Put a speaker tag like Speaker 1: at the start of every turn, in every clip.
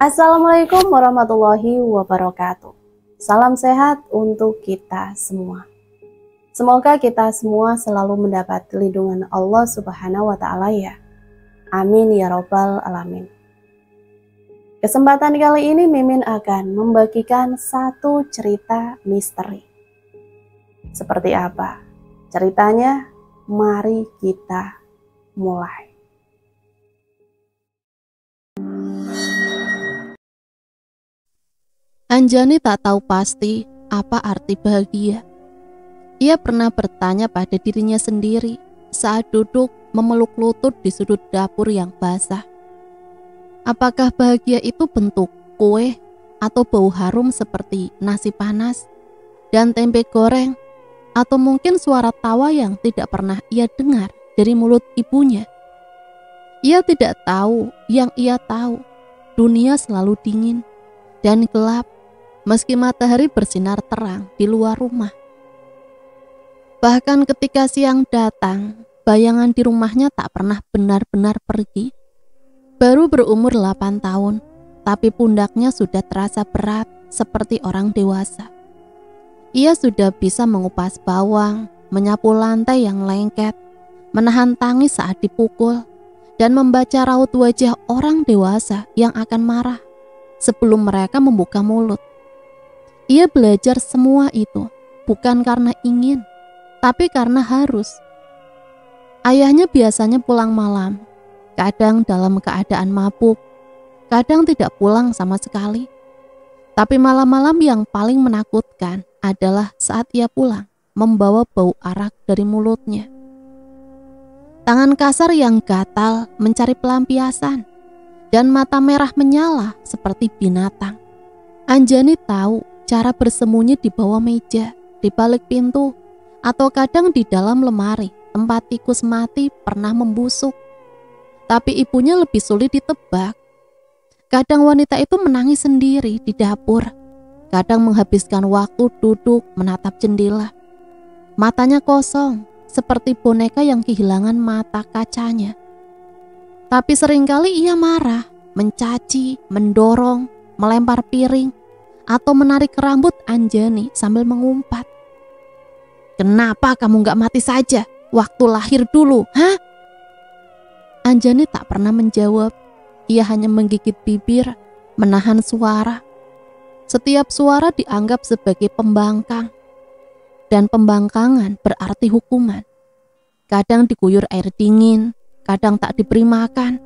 Speaker 1: Assalamualaikum warahmatullahi wabarakatuh. Salam sehat untuk kita semua. Semoga kita semua selalu mendapat lindungan Allah Subhanahu wa Ta'ala ya. Amin ya Rabbal Alamin. Kesempatan kali ini Mimin akan membagikan satu cerita misteri. Seperti apa ceritanya? Mari kita mulai.
Speaker 2: Anjani tak tahu pasti apa arti bahagia. Ia pernah bertanya pada dirinya sendiri saat duduk memeluk lutut di sudut dapur yang basah. Apakah bahagia itu bentuk kue atau bau harum seperti nasi panas dan tempe goreng, atau mungkin suara tawa yang tidak pernah ia dengar dari mulut ibunya? Ia tidak tahu. Yang ia tahu, dunia selalu dingin dan gelap meski matahari bersinar terang di luar rumah. Bahkan ketika siang datang, bayangan di rumahnya tak pernah benar-benar pergi. Baru berumur 8 tahun, tapi pundaknya sudah terasa berat seperti orang dewasa. Ia sudah bisa mengupas bawang, menyapu lantai yang lengket, menahan tangis saat dipukul, dan membaca raut wajah orang dewasa yang akan marah sebelum mereka membuka mulut. Ia belajar semua itu bukan karena ingin, tapi karena harus. Ayahnya biasanya pulang malam, kadang dalam keadaan mabuk, kadang tidak pulang sama sekali. Tapi malam-malam yang paling menakutkan adalah saat ia pulang, membawa bau arak dari mulutnya. Tangan kasar yang gatal mencari pelampiasan, dan mata merah menyala seperti binatang. Anjani tahu cara bersembunyi di bawah meja, di balik pintu, atau kadang di dalam lemari tempat tikus mati pernah membusuk. Tapi ibunya lebih sulit ditebak. Kadang wanita itu menangis sendiri di dapur, kadang menghabiskan waktu duduk menatap jendela. Matanya kosong, seperti boneka yang kehilangan mata kacanya. Tapi seringkali ia marah, mencaci, mendorong, melempar piring, atau menarik rambut Anjani sambil mengumpat. "Kenapa kamu gak mati saja waktu lahir dulu, hah?" Anjani tak pernah menjawab. Ia hanya menggigit bibir, menahan suara. Setiap suara dianggap sebagai pembangkang, dan pembangkangan berarti hukuman. Kadang diguyur air dingin, kadang tak diberi makan.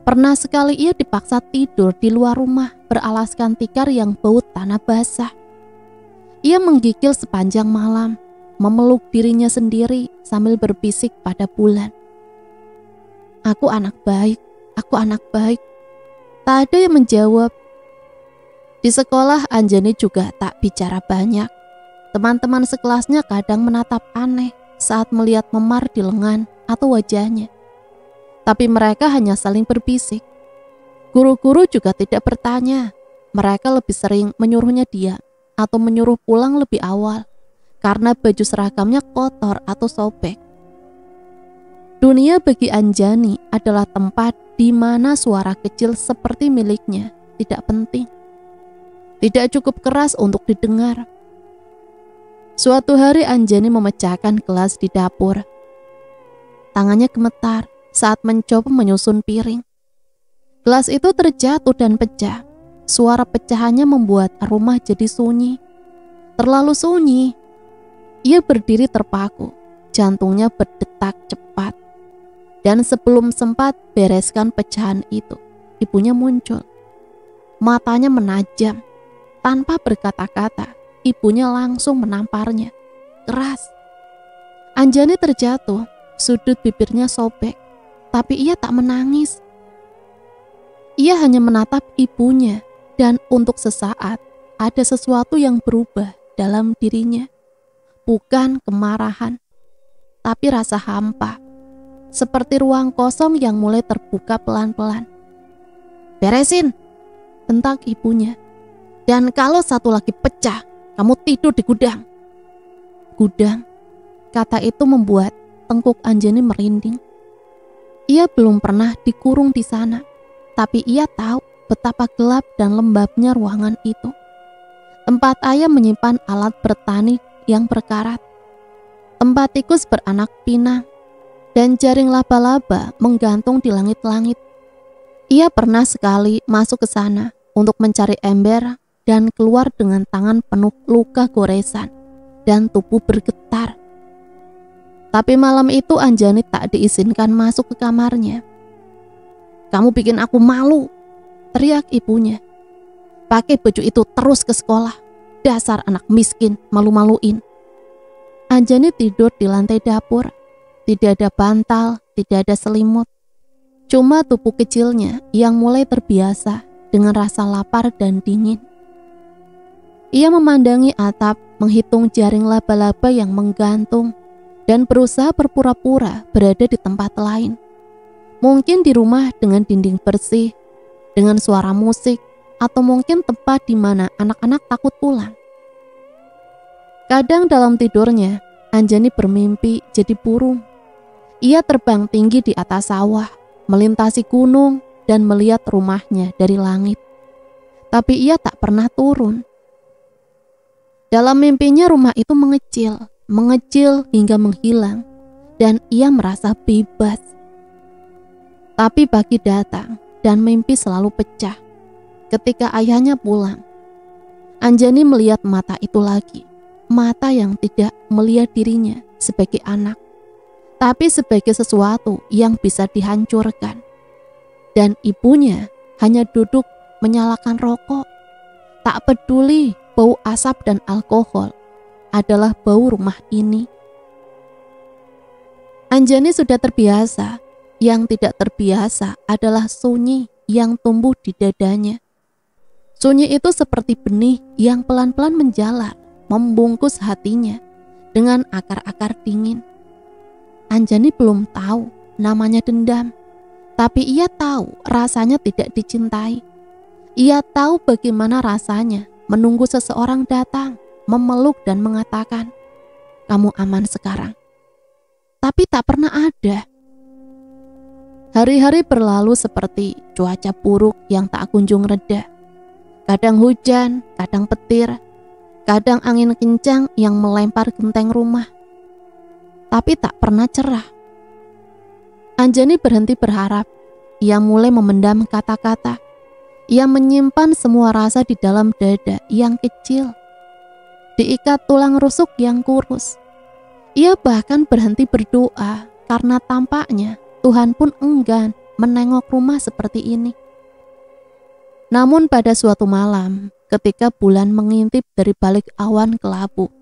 Speaker 2: Pernah sekali ia dipaksa tidur di luar rumah beralaskan tikar yang bau tanah basah. Ia menggigil sepanjang malam, memeluk dirinya sendiri sambil berbisik pada bulan. "Aku anak baik, aku anak baik." Tak ada yang menjawab. Di sekolah Anjani juga tak bicara banyak. Teman-teman sekelasnya kadang menatap aneh saat melihat memar di lengan atau wajahnya. Tapi mereka hanya saling berbisik. Guru-guru juga tidak bertanya. Mereka lebih sering menyuruhnya diam atau menyuruh pulang lebih awal karena baju seragamnya kotor atau sobek. Dunia bagi Anjani adalah tempat di mana suara kecil seperti miliknya tidak penting, tidak cukup keras untuk didengar. Suatu hari Anjani memecahkan gelas di dapur. Tangannya gemetar saat mencoba menyusun piring. Gelas itu terjatuh dan pecah. Suara pecahannya membuat rumah jadi sunyi. Terlalu sunyi. Ia berdiri terpaku, jantungnya berdetak cepat. Dan sebelum sempat bereskan pecahan itu, ibunya muncul. Matanya menajam. Tanpa berkata-kata, ibunya langsung menamparnya keras. Anjani terjatuh, sudut bibirnya sobek. Tapi ia tak menangis. Ia hanya menatap ibunya, dan untuk sesaat ada sesuatu yang berubah dalam dirinya. Bukan kemarahan, tapi rasa hampa. Seperti ruang kosong yang mulai terbuka pelan-pelan. "Beresin!" bentak ibunya. "Dan kalau satu lagi pecah, kamu tidur di gudang." Gudang, kata itu membuat tengkuk Anjani merinding. Ia belum pernah dikurung di sana, tapi ia tahu betapa gelap dan lembabnya ruangan itu. Tempat ayam menyimpan alat bertani yang berkarat. Tempat tikus beranak pinak dan jaring laba-laba menggantung di langit-langit. Ia pernah sekali masuk ke sana untuk mencari ember dan keluar dengan tangan penuh luka goresan dan tubuh bergetar. Tapi malam itu Anjani tak diizinkan masuk ke kamarnya. "Kamu bikin aku malu," teriak ibunya. "Pakai baju itu terus ke sekolah. Dasar anak miskin, malu-maluin." Anjani tidur di lantai dapur. Tidak ada bantal, tidak ada selimut. Cuma tubuh kecilnya yang mulai terbiasa dengan rasa lapar dan dingin. Ia memandangi atap, menghitung jaring laba-laba yang menggantung, dan berusaha berpura-pura berada di tempat lain. Mungkin di rumah dengan dinding bersih, dengan suara musik, atau mungkin tempat di mana anak-anak takut pulang. Kadang dalam tidurnya, Anjani bermimpi jadi burung. Ia terbang tinggi di atas sawah, melintasi gunung, dan melihat rumahnya dari langit. Tapi ia tak pernah turun. Dalam mimpinya rumah itu mengecil hingga menghilang, dan ia merasa bebas. Tapi pagi datang, dan mimpi selalu pecah. Ketika ayahnya pulang, Anjani melihat mata itu lagi. Mata yang tidak melihat dirinya sebagai anak, tapi sebagai sesuatu yang bisa dihancurkan. Dan ibunya hanya duduk menyalakan rokok. Tak peduli bau asap dan alkohol adalah bau rumah ini. Anjani sudah terbiasa. Yang tidak terbiasa adalah sunyi yang tumbuh di dadanya. Sunyi itu seperti benih yang pelan-pelan menjalar, membungkus hatinya dengan akar-akar dingin. Anjani belum tahu namanya dendam, tapi ia tahu rasanya tidak dicintai. Ia tahu bagaimana rasanya menunggu seseorang datang, memeluk dan mengatakan, "Kamu aman sekarang." Tapi tak pernah ada. Hari-hari berlalu seperti cuaca buruk yang tak kunjung reda. Kadang hujan, kadang petir, kadang angin kencang yang melempar genteng rumah. Tapi tak pernah cerah. Anjani berhenti berharap. Ia mulai memendam kata-kata. Ia menyimpan semua rasa di dalam dada yang kecil, diikat tulang rusuk yang kurus. Ia bahkan berhenti berdoa karena tampaknya Tuhan pun enggan menengok rumah seperti ini. Namun pada suatu malam, ketika bulan mengintip dari balik awan kelabu,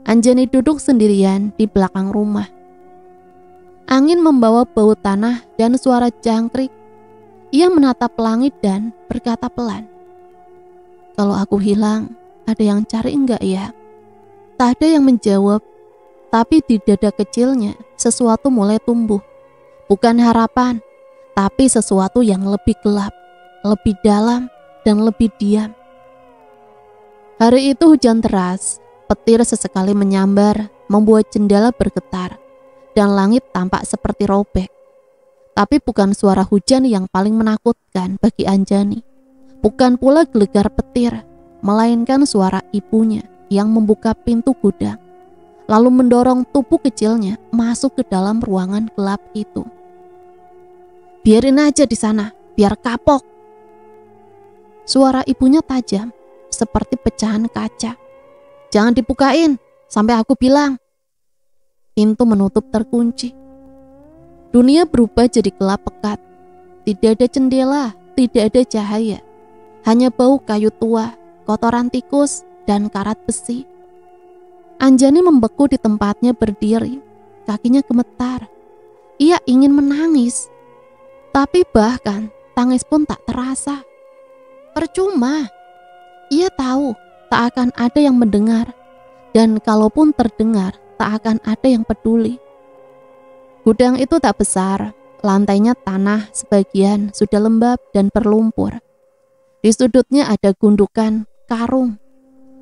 Speaker 2: Anjani duduk sendirian di belakang rumah. Angin membawa bau tanah dan suara jangkrik. Ia menatap langit dan berkata pelan, "Kalau aku hilang, ada yang cari enggak ya?" Tak ada yang menjawab, tapi di dada kecilnya sesuatu mulai tumbuh. Bukan harapan, tapi sesuatu yang lebih gelap, lebih dalam, dan lebih diam. Hari itu hujan deras, petir sesekali menyambar, membuat jendela bergetar, dan langit tampak seperti robek. Tapi bukan suara hujan yang paling menakutkan bagi Anjani. Bukan pula gelegar petir, melainkan suara ibunya yang membuka pintu gudang, lalu mendorong tubuh kecilnya masuk ke dalam ruangan gelap itu. "Biarin aja di sana, biar kapok." Suara ibunya tajam, seperti pecahan kaca. "Jangan dibukain, sampai aku bilang." Pintu menutup terkunci. Dunia berubah jadi gelap pekat. Tidak ada jendela, tidak ada cahaya. Hanya bau kayu tua, kotoran tikus, dan karat besi. Anjani membeku di tempatnya berdiri. Kakinya gemetar. Ia ingin menangis, tapi bahkan tangis pun tak terasa. Percuma. Ia tahu tak akan ada yang mendengar, dan kalaupun terdengar, tak akan ada yang peduli. Gudang itu tak besar, lantainya tanah sebagian sudah lembab dan berlumpur. Di sudutnya ada gundukan karung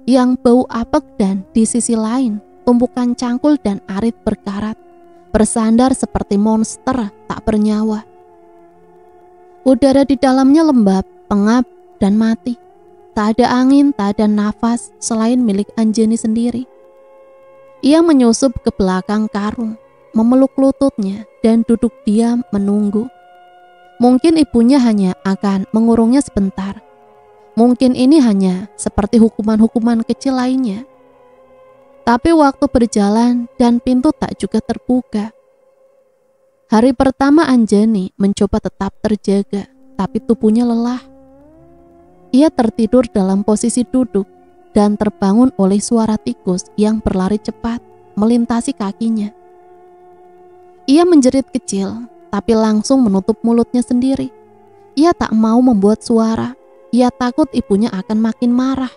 Speaker 2: yang bau apek, dan di sisi lain tumpukan cangkul dan arit berkarat, bersandar seperti monster tak bernyawa. Udara di dalamnya lembab, pengap, dan mati. Tak ada angin, tak ada nafas selain milik Anjani sendiri. Ia menyusup ke belakang karung, memeluk lututnya, dan duduk diam menunggu. Mungkin ibunya hanya akan mengurungnya sebentar. Mungkin ini hanya seperti hukuman-hukuman kecil lainnya. Tapi waktu berjalan dan pintu tak juga terbuka. Hari pertama Anjani mencoba tetap terjaga, tapi tubuhnya lelah. Ia tertidur dalam posisi duduk dan terbangun oleh suara tikus yang berlari cepat melintasi kakinya. Ia menjerit kecil, tapi langsung menutup mulutnya sendiri. Ia tak mau membuat suara. Ia takut ibunya akan makin marah.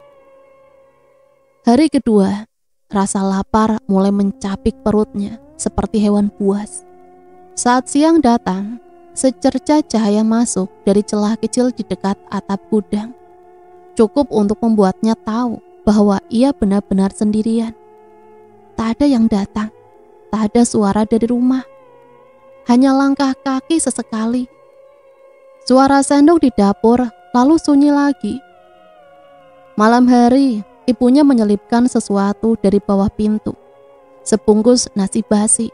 Speaker 2: Hari kedua, rasa lapar mulai mencapik perutnya seperti hewan buas. Saat siang datang, secerca cahaya masuk dari celah kecil di dekat atap gudang. Cukup untuk membuatnya tahu bahwa ia benar-benar sendirian. Tak ada yang datang, tak ada suara dari rumah. Hanya langkah kaki sesekali. Suara sendok di dapur, lalu sunyi lagi. Malam hari, ibunya menyelipkan sesuatu dari bawah pintu. Sebungkus nasi basi.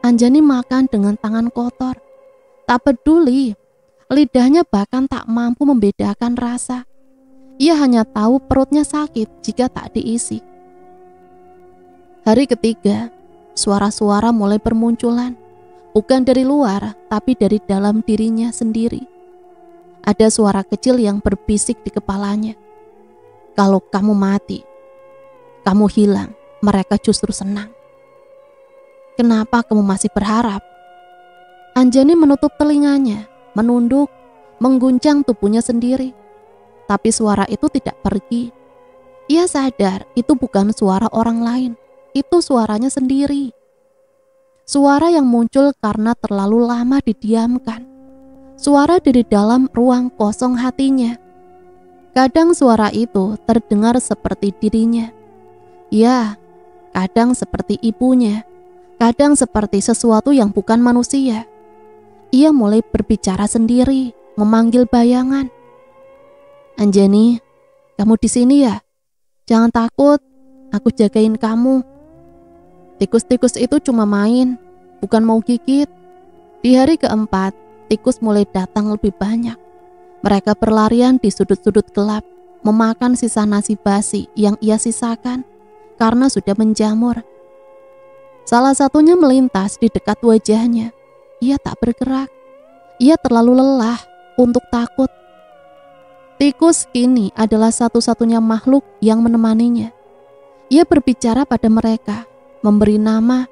Speaker 2: Anjani makan dengan tangan kotor. Tak peduli, lidahnya bahkan tak mampu membedakan rasa. Ia hanya tahu perutnya sakit jika tak diisi. Hari ketiga, suara-suara mulai bermunculan. Bukan dari luar, tapi dari dalam dirinya sendiri. Ada suara kecil yang berbisik di kepalanya. Kalau kamu mati, kamu hilang, mereka justru senang. Kenapa kamu masih berharap? Anjani menutup telinganya, menunduk, mengguncang tubuhnya sendiri. Tapi suara itu tidak pergi. Ia sadar itu bukan suara orang lain, itu suaranya sendiri. Suara yang muncul karena terlalu lama didiamkan. Suara dari dalam ruang kosong hatinya. Kadang suara itu terdengar seperti dirinya. Ya, kadang seperti ibunya. Kadang seperti sesuatu yang bukan manusia. Ia mulai berbicara sendiri, memanggil bayangan. Anjani, kamu di sini ya? Jangan takut, aku jagain kamu. Tikus-tikus itu cuma main, bukan mau gigit. Di hari keempat, tikus mulai datang lebih banyak. Mereka berlarian di sudut-sudut gelap, memakan sisa nasi basi yang ia sisakan karena sudah menjamur. Salah satunya melintas di dekat wajahnya. Ia tak bergerak. Ia terlalu lelah untuk takut. Tikus kini adalah satu-satunya makhluk yang menemaninya. Ia berbicara pada mereka, memberi nama.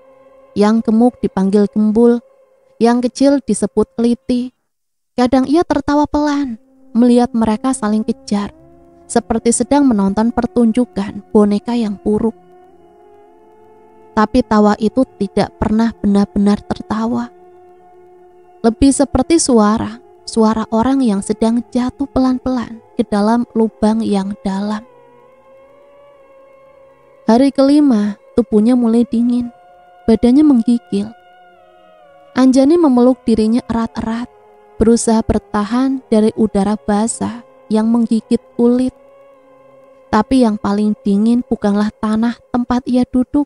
Speaker 2: Yang gemuk dipanggil gembul, yang kecil disebut keliti. Kadang ia tertawa pelan, melihat mereka saling kejar, seperti sedang menonton pertunjukan boneka yang buruk. Tapi tawa itu tidak pernah benar-benar tertawa. Lebih seperti suara orang yang sedang jatuh pelan-pelan ke dalam lubang yang dalam. Hari kelima, tubuhnya mulai dingin, badannya menggigil. Anjani memeluk dirinya erat-erat, berusaha bertahan dari udara basah yang menggigit kulit. Tapi yang paling dingin bukanlah tanah tempat ia duduk,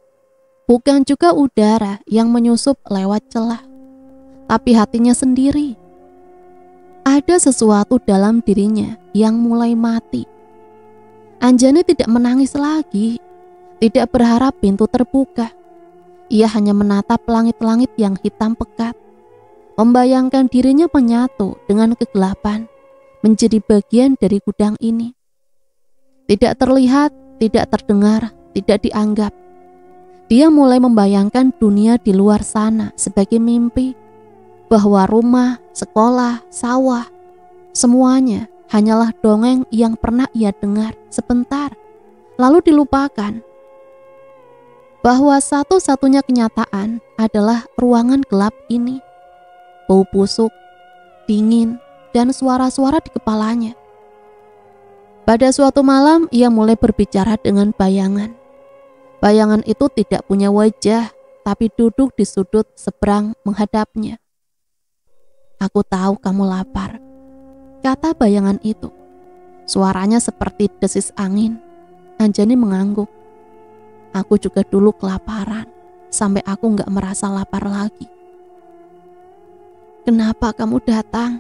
Speaker 2: bukan juga udara yang menyusup lewat celah, tapi hatinya sendiri. Ada sesuatu dalam dirinya yang mulai mati. Anjani tidak menangis lagi, tidak berharap pintu terbuka. Ia hanya menatap langit-langit yang hitam pekat, membayangkan dirinya menyatu dengan kegelapan, menjadi bagian dari gudang ini. Tidak terlihat, tidak terdengar, tidak dianggap. Dia mulai membayangkan dunia di luar sana sebagai mimpi, bahwa rumah, sekolah, sawah, semuanya hanyalah dongeng yang pernah ia dengar sebentar, lalu dilupakan. Bahwa satu-satunya kenyataan adalah ruangan gelap ini, bau busuk, dingin, dan suara-suara di kepalanya. Pada suatu malam, ia mulai berbicara dengan bayangan. Bayangan itu tidak punya wajah, tapi duduk di sudut seberang menghadapnya. Aku tahu kamu lapar. kata bayangan itu. Suaranya seperti desis angin. Anjani mengangguk. Aku juga dulu kelaparan, sampai aku gak merasa lapar lagi. Kenapa kamu datang?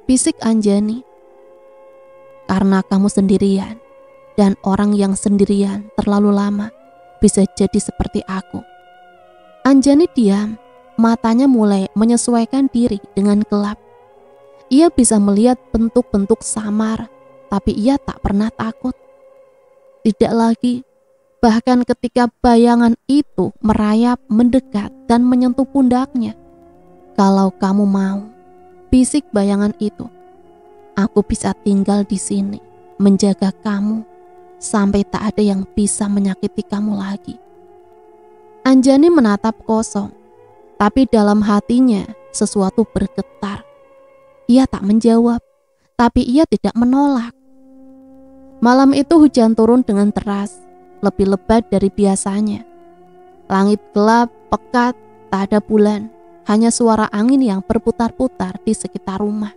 Speaker 2: Bisik Anjani. Karena kamu sendirian, dan orang yang sendirian terlalu lama bisa jadi seperti aku. Anjani diam, matanya mulai menyesuaikan diri dengan gelap. Ia bisa melihat bentuk-bentuk samar, tapi ia tak pernah takut. Tidak lagi, bahkan ketika bayangan itu merayap, mendekat, dan menyentuh pundaknya. Kalau kamu mau, bisik bayangan itu, aku bisa tinggal di sini, menjaga kamu, sampai tak ada yang bisa menyakiti kamu lagi. Anjani menatap kosong, tapi dalam hatinya sesuatu bergetar. Ia tak menjawab, tapi ia tidak menolak. Malam itu hujan turun dengan deras, lebih lebat dari biasanya. Langit gelap, pekat, tak ada bulan, hanya suara angin yang berputar-putar di sekitar rumah.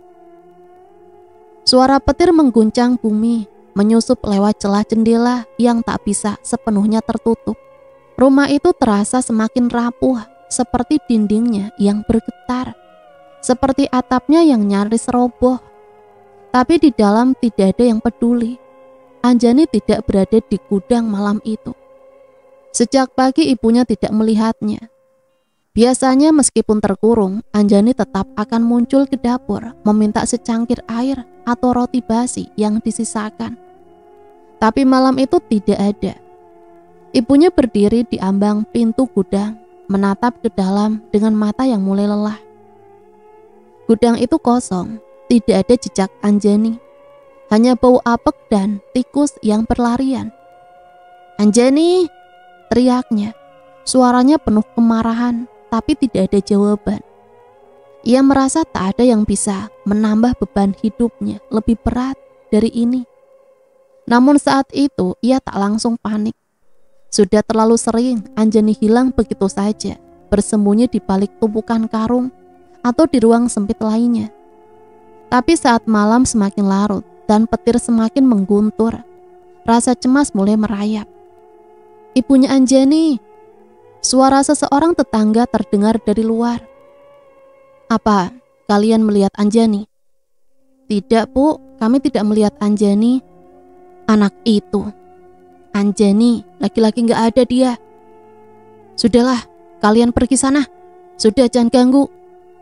Speaker 2: Suara petir mengguncang bumi, menyusup lewat celah jendela yang tak bisa sepenuhnya tertutup. Rumah itu terasa semakin rapuh, seperti dindingnya yang bergetar, seperti atapnya yang nyaris roboh. Tapi di dalam tidak ada yang peduli. Anjani tidak berada di gudang malam itu. Sejak pagi ibunya tidak melihatnya. Biasanya meskipun terkurung, Anjani tetap akan muncul ke dapur meminta secangkir air atau roti basi yang disisakan. Tapi malam itu tidak ada. Ibunya berdiri di ambang pintu gudang, menatap ke dalam dengan mata yang mulai lelah. Gudang itu kosong, tidak ada jejak Anjani. Hanya bau apek dan tikus yang berlarian. Anjani, teriaknya. Suaranya penuh kemarahan, tapi tidak ada jawaban. Ia merasa tak ada yang bisa menambah beban hidupnya lebih berat dari ini. Namun saat itu ia tak langsung panik. Sudah terlalu sering Anjani hilang begitu saja, bersembunyi di balik tumpukan karung atau di ruang sempit lainnya. Tapi saat malam semakin larut dan petir semakin mengguntur, rasa cemas mulai merayap. Ibunya Anjani, suara seseorang tetangga terdengar dari luar. Apa, kalian melihat Anjani? Tidak, Bu, kami tidak melihat Anjani. Anak itu, Anjani, laki-laki gak ada dia. Sudahlah, kalian pergi sana. Sudah, jangan ganggu.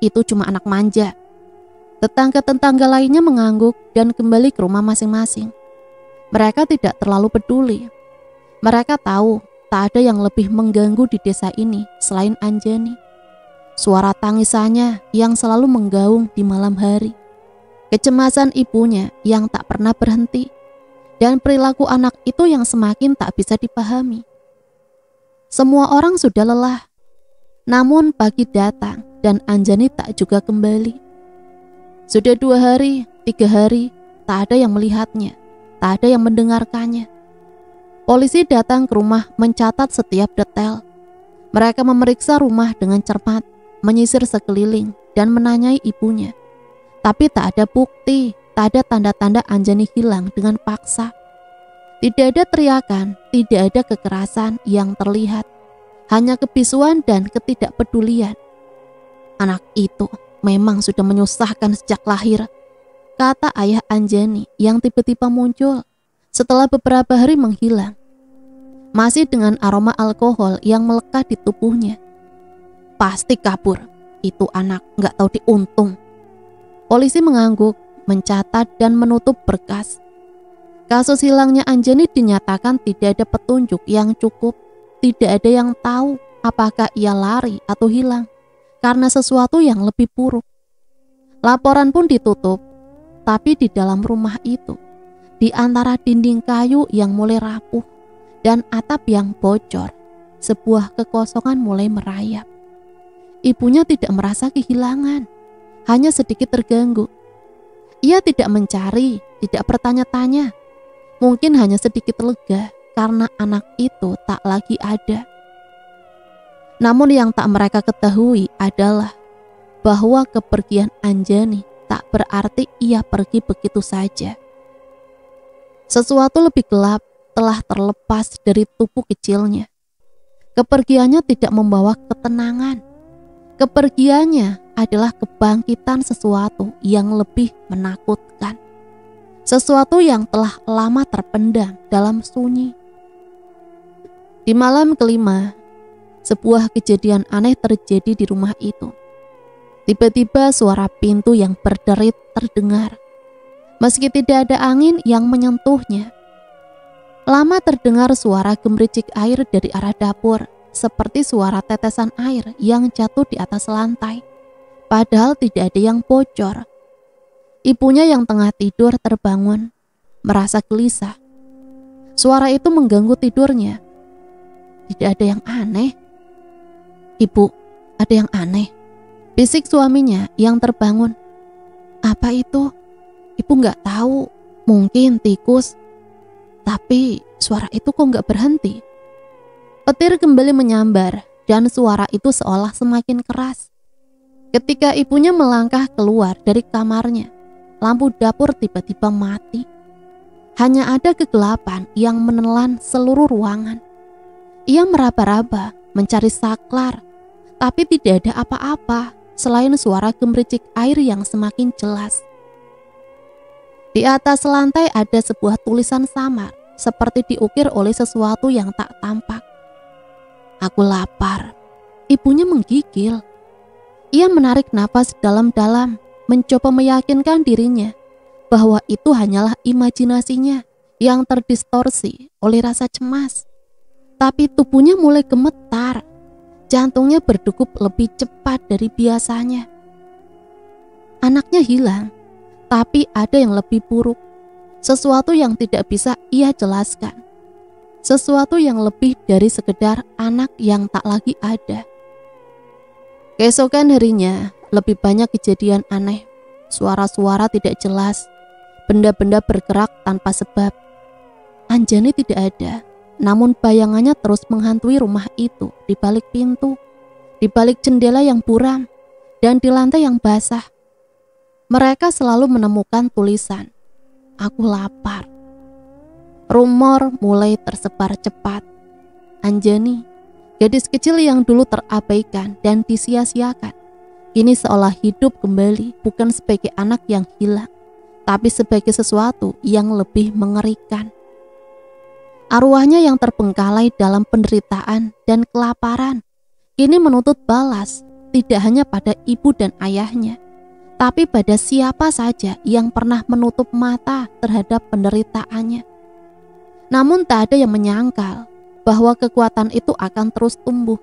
Speaker 2: Itu cuma anak manja. Tetangga-tetangga lainnya mengangguk dan kembali ke rumah masing-masing. Mereka tidak terlalu peduli. Mereka tahu tak ada yang lebih mengganggu di desa ini selain Anjani. Suara tangisannya yang selalu menggaung di malam hari. Kecemasan ibunya yang tak pernah berhenti. Dan perilaku anak itu yang semakin tak bisa dipahami. Semua orang sudah lelah. Namun pagi datang dan Anjani tak juga kembali. Sudah 2 hari, 3 hari, tak ada yang melihatnya, tak ada yang mendengarkannya. Polisi datang ke rumah mencatat setiap detail. Mereka memeriksa rumah dengan cermat, menyisir sekeliling dan menanyai ibunya. Tapi tak ada bukti. Tak ada tanda-tanda Anjani hilang dengan paksa. Tidak ada teriakan, tidak ada kekerasan yang terlihat. Hanya kebisuan dan ketidakpedulian. Anak itu memang sudah menyusahkan sejak lahir, kata ayah Anjani yang tiba-tiba muncul setelah beberapa hari menghilang. Masih dengan aroma alkohol yang melekat di tubuhnya. Pasti kabur, itu anak gak tahu diuntung. Polisi mengangguk, mencatat dan menutup berkas. Kasus hilangnya Anjani dinyatakan tidak ada petunjuk yang cukup. Tidak ada yang tahu apakah ia lari atau hilang karena sesuatu yang lebih buruk. Laporan pun ditutup. Tapi di dalam rumah itu, di antara dinding kayu yang mulai rapuh dan atap yang bocor, sebuah kekosongan mulai merayap. Ibunya tidak merasa kehilangan, hanya sedikit terganggu. Ia tidak mencari, tidak bertanya-tanya. Mungkin hanya sedikit lega karena anak itu tak lagi ada. Namun yang tak mereka ketahui adalah bahwa kepergian Anjani tak berarti ia pergi begitu saja. Sesuatu lebih gelap telah terlepas dari tubuh kecilnya. Kepergiannya tidak membawa ketenangan. Kepergiannya adalah kebangkitan sesuatu yang lebih menakutkan. Sesuatu yang telah lama terpendam dalam sunyi. Di malam kelima, sebuah kejadian aneh terjadi di rumah itu. Tiba-tiba suara pintu yang berderit terdengar, meski tidak ada angin yang menyentuhnya. Lama terdengar suara gemericik air dari arah dapur, seperti suara tetesan air yang jatuh di atas lantai. Padahal tidak ada yang bocor. Ibunya yang tengah tidur terbangun, merasa gelisah. Suara itu mengganggu tidurnya. Tidak ada yang aneh. "Ibu, ada yang aneh," bisik suaminya yang terbangun. "Apa itu?" "Ibu nggak tahu, mungkin tikus. Tapi suara itu kok nggak berhenti?" Petir kembali menyambar dan suara itu seolah semakin keras. Ketika ibunya melangkah keluar dari kamarnya, lampu dapur tiba-tiba mati. Hanya ada kegelapan yang menelan seluruh ruangan. Ia meraba-raba mencari saklar, tapi tidak ada apa-apa selain suara gemericik air yang semakin jelas. Di atas lantai ada sebuah tulisan samar, seperti diukir oleh sesuatu yang tak tampak. "Aku lapar." Ibunya menggigil. Ia menarik napas dalam-dalam, mencoba meyakinkan dirinya bahwa itu hanyalah imajinasinya yang terdistorsi oleh rasa cemas. Tapi tubuhnya mulai gemetar, jantungnya berdegup lebih cepat dari biasanya. Anaknya hilang, tapi ada yang lebih buruk, sesuatu yang tidak bisa ia jelaskan, sesuatu yang lebih dari sekedar anak yang tak lagi ada. Keesokan harinya, lebih banyak kejadian aneh, suara-suara tidak jelas, benda-benda bergerak tanpa sebab. Anjani tidak ada, namun bayangannya terus menghantui rumah itu di balik pintu, di balik jendela yang buram, dan di lantai yang basah. Mereka selalu menemukan tulisan, "Aku lapar." Rumor mulai tersebar cepat. Anjani, gadis kecil yang dulu terabaikan dan disia-siakan, kini seolah hidup kembali, bukan sebagai anak yang hilang, tapi sebagai sesuatu yang lebih mengerikan. Arwahnya yang terbengkalai dalam penderitaan dan kelaparan, kini menuntut balas, tidak hanya pada ibu dan ayahnya, tapi pada siapa saja yang pernah menutup mata terhadap penderitaannya. Namun tak ada yang menyangkal bahwa kekuatan itu akan terus tumbuh.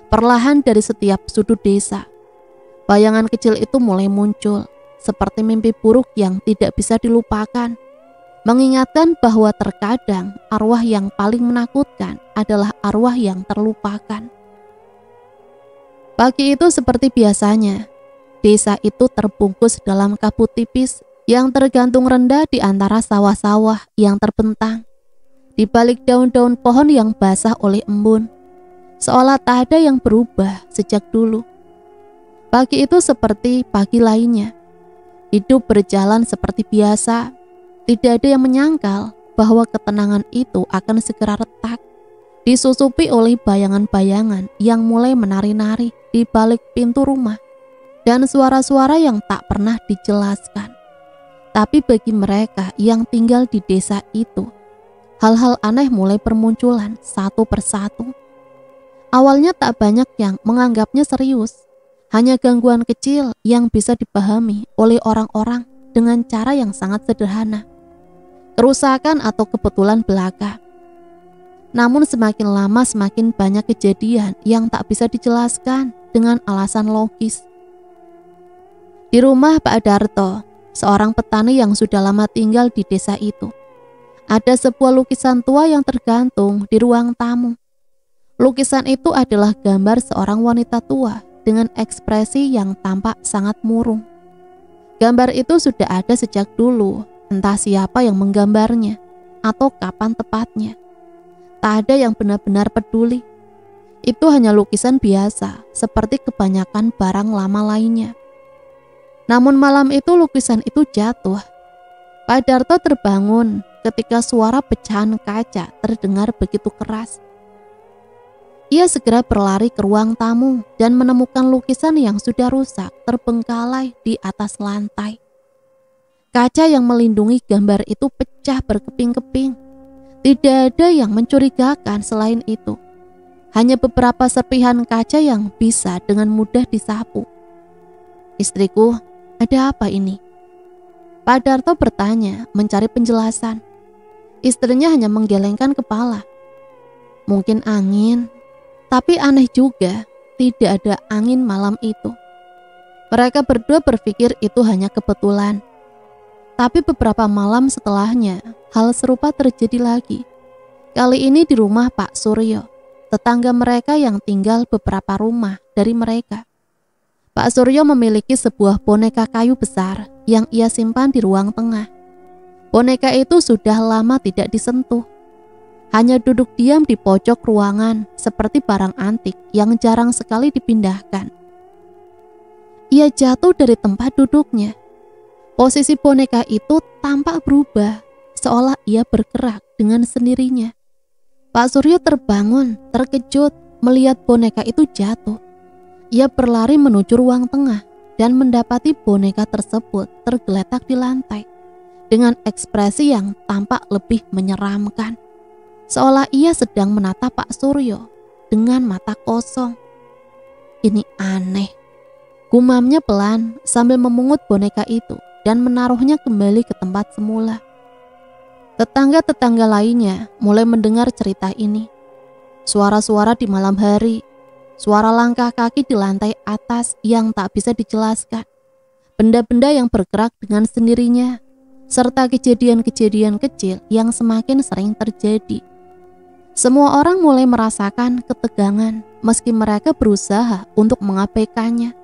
Speaker 2: Perlahan dari setiap sudut desa, bayangan kecil itu mulai muncul, seperti mimpi buruk yang tidak bisa dilupakan, mengingatkan bahwa terkadang arwah yang paling menakutkan adalah arwah yang terlupakan. Pagi itu seperti biasanya, desa itu terbungkus dalam kabut tipis yang tergantung rendah di antara sawah-sawah yang terbentang. Di balik daun-daun pohon yang basah oleh embun, seolah tak ada yang berubah sejak dulu. Pagi itu seperti pagi lainnya. Hidup berjalan seperti biasa. Tidak ada yang menyangkal bahwa ketenangan itu akan segera retak, disusupi oleh bayangan-bayangan yang mulai menari-nari di balik pintu rumah, dan suara-suara yang tak pernah dijelaskan. Tapi bagi mereka yang tinggal di desa itu, hal-hal aneh mulai bermunculan satu persatu. Awalnya tak banyak yang menganggapnya serius, hanya gangguan kecil yang bisa dipahami oleh orang-orang dengan cara yang sangat sederhana, kerusakan atau kebetulan belaka. Namun semakin lama semakin banyak kejadian yang tak bisa dijelaskan dengan alasan logis. Di rumah Pak Darto, seorang petani yang sudah lama tinggal di desa itu, ada sebuah lukisan tua yang tergantung di ruang tamu. Lukisan itu adalah gambar seorang wanita tua dengan ekspresi yang tampak sangat murung. Gambar itu sudah ada sejak dulu, entah siapa yang menggambarnya atau kapan tepatnya. Tak ada yang benar-benar peduli. Itu hanya lukisan biasa, seperti kebanyakan barang lama lainnya. Namun malam itu lukisan itu jatuh. Pak Darto terbangun ketika suara pecahan kaca terdengar begitu keras. Ia segera berlari ke ruang tamu dan menemukan lukisan yang sudah rusak terbengkalai di atas lantai. Kaca yang melindungi gambar itu pecah berkeping-keping. Tidak ada yang mencurigakan selain itu. Hanya beberapa serpihan kaca yang bisa dengan mudah disapu. "Istriku, ada apa ini?" Pak Darto bertanya, mencari penjelasan. Istrinya hanya menggelengkan kepala. "Mungkin angin, tapi aneh juga, tidak ada angin malam itu." Mereka berdua berpikir itu hanya kebetulan. Tapi beberapa malam setelahnya, hal serupa terjadi lagi. Kali ini di rumah Pak Suryo, tetangga mereka yang tinggal beberapa rumah dari mereka. Pak Suryo memiliki sebuah boneka kayu besar yang ia simpan di ruang tengah. Boneka itu sudah lama tidak disentuh. Hanya duduk diam di pojok ruangan seperti barang antik yang jarang sekali dipindahkan. Ia jatuh dari tempat duduknya. Posisi boneka itu tampak berubah, seolah ia bergerak dengan sendirinya. Pak Suryo terbangun, terkejut melihat boneka itu jatuh. Ia berlari menuju ruang tengah dan mendapati boneka tersebut tergeletak di lantai dengan ekspresi yang tampak lebih menyeramkan, seolah ia sedang menatap Pak Suryo dengan mata kosong. "Ini aneh," gumamnya pelan sambil memungut boneka itu dan menaruhnya kembali ke tempat semula. Tetangga-tetangga lainnya mulai mendengar cerita ini. Suara-suara di malam hari, suara langkah kaki di lantai atas yang tak bisa dijelaskan, benda-benda yang bergerak dengan sendirinya, serta kejadian-kejadian kecil yang semakin sering terjadi. Semua orang mulai merasakan ketegangan meski mereka berusaha untuk mengabaikannya.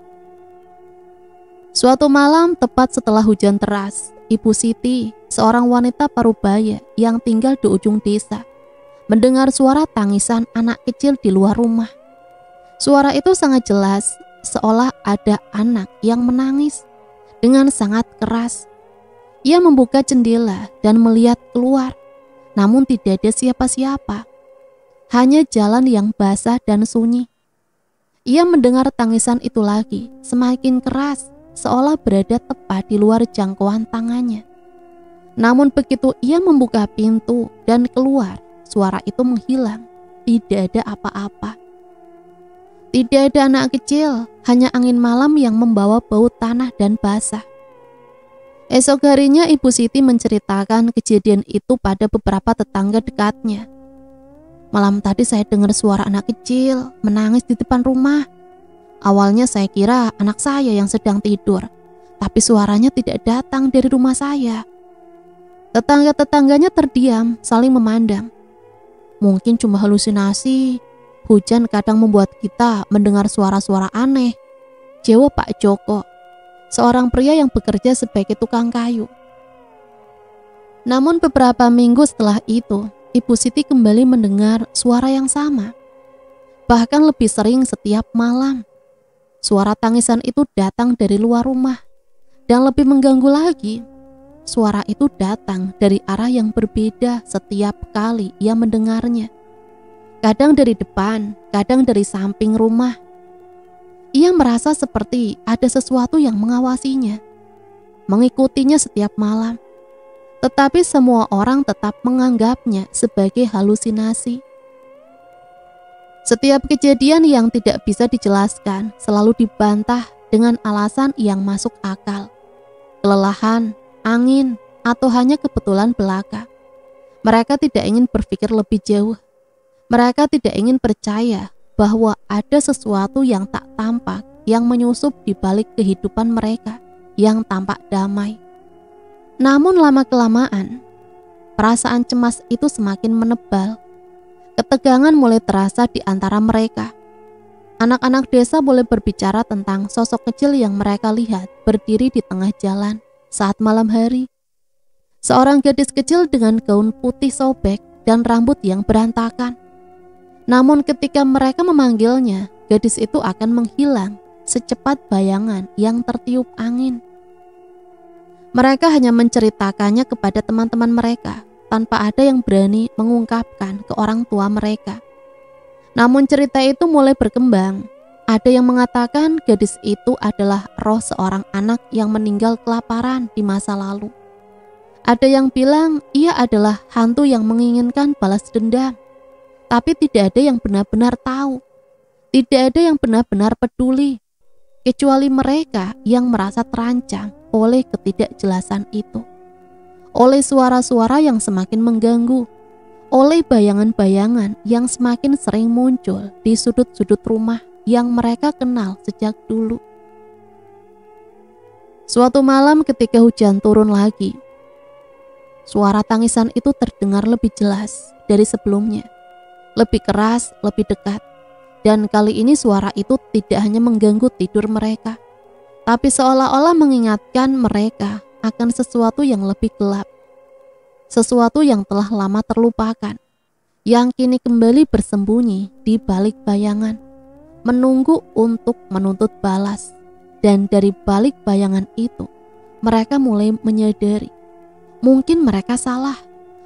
Speaker 2: Suatu malam tepat setelah hujan deras, Ibu Siti, seorang wanita parubaya yang tinggal di ujung desa, mendengar suara tangisan anak kecil di luar rumah. Suara itu sangat jelas, seolah ada anak yang menangis dengan sangat keras. Ia membuka jendela dan melihat keluar, namun tidak ada siapa-siapa. Hanya jalan yang basah dan sunyi. Ia mendengar tangisan itu lagi, semakin keras, seolah berada tepat di luar jangkauan tangannya. Namun begitu ia membuka pintu dan keluar, suara itu menghilang. Tidak ada apa-apa. Tidak ada anak kecil, hanya angin malam yang membawa bau tanah dan basah. Esok harinya Ibu Siti menceritakan kejadian itu pada beberapa tetangga dekatnya. "Malam tadi saya dengar suara anak kecil menangis di depan rumah. Awalnya saya kira anak saya yang sedang tidur, tapi suaranya tidak datang dari rumah saya." Tetangga-tetangganya terdiam, saling memandang. "Mungkin cuma halusinasi. Hujan kadang membuat kita mendengar suara-suara aneh," jawab Pak Joko, seorang pria yang bekerja sebagai tukang kayu. Namun beberapa minggu setelah itu, Ibu Siti kembali mendengar suara yang sama. Bahkan lebih sering setiap malam. Suara tangisan itu datang dari luar rumah. Dan lebih mengganggu lagi, suara itu datang dari arah yang berbeda setiap kali ia mendengarnya. Kadang dari depan, kadang dari samping rumah. Ia merasa seperti ada sesuatu yang mengawasinya, mengikutinya setiap malam. Tetapi semua orang tetap menganggapnya sebagai halusinasi. Setiap kejadian yang tidak bisa dijelaskan selalu dibantah dengan alasan yang masuk akal. Kelelahan, angin, atau hanya kebetulan belaka. Mereka tidak ingin berpikir lebih jauh. Mereka tidak ingin percaya bahwa ada sesuatu yang tak tampak yang menyusup di balik kehidupan mereka yang tampak damai. Namun lama-kelamaan, perasaan cemas itu semakin menebal. Ketegangan mulai terasa di antara mereka. Anak-anak desa mulai berbicara tentang sosok kecil yang mereka lihat berdiri di tengah jalan saat malam hari. Seorang gadis kecil dengan gaun putih sobek dan rambut yang berantakan. Namun ketika mereka memanggilnya, gadis itu akan menghilang secepat bayangan yang tertiup angin. Mereka hanya menceritakannya kepada teman-teman mereka tanpa ada yang berani mengungkapkan ke orang tua mereka. Namun cerita itu mulai berkembang. Ada yang mengatakan gadis itu adalah roh seorang anak yang meninggal kelaparan di masa lalu. Ada yang bilang ia adalah hantu yang menginginkan balas dendam. Tapi tidak ada yang benar-benar tahu. Tidak ada yang benar-benar peduli, kecuali mereka yang merasa terancam oleh ketidakjelasan itu, oleh suara-suara yang semakin mengganggu, oleh bayangan-bayangan yang semakin sering muncul di sudut-sudut rumah yang mereka kenal sejak dulu. Suatu malam ketika hujan turun lagi, suara tangisan itu terdengar lebih jelas dari sebelumnya, lebih keras, lebih dekat. Dan kali ini suara itu tidak hanya mengganggu tidur mereka, tapi seolah-olah mengingatkan mereka akan sesuatu yang lebih gelap. Sesuatu yang telah lama terlupakan, yang kini kembali bersembunyi di balik bayangan, menunggu untuk menuntut balas. Dan dari balik bayangan itu, mereka mulai menyadari, mungkin mereka salah,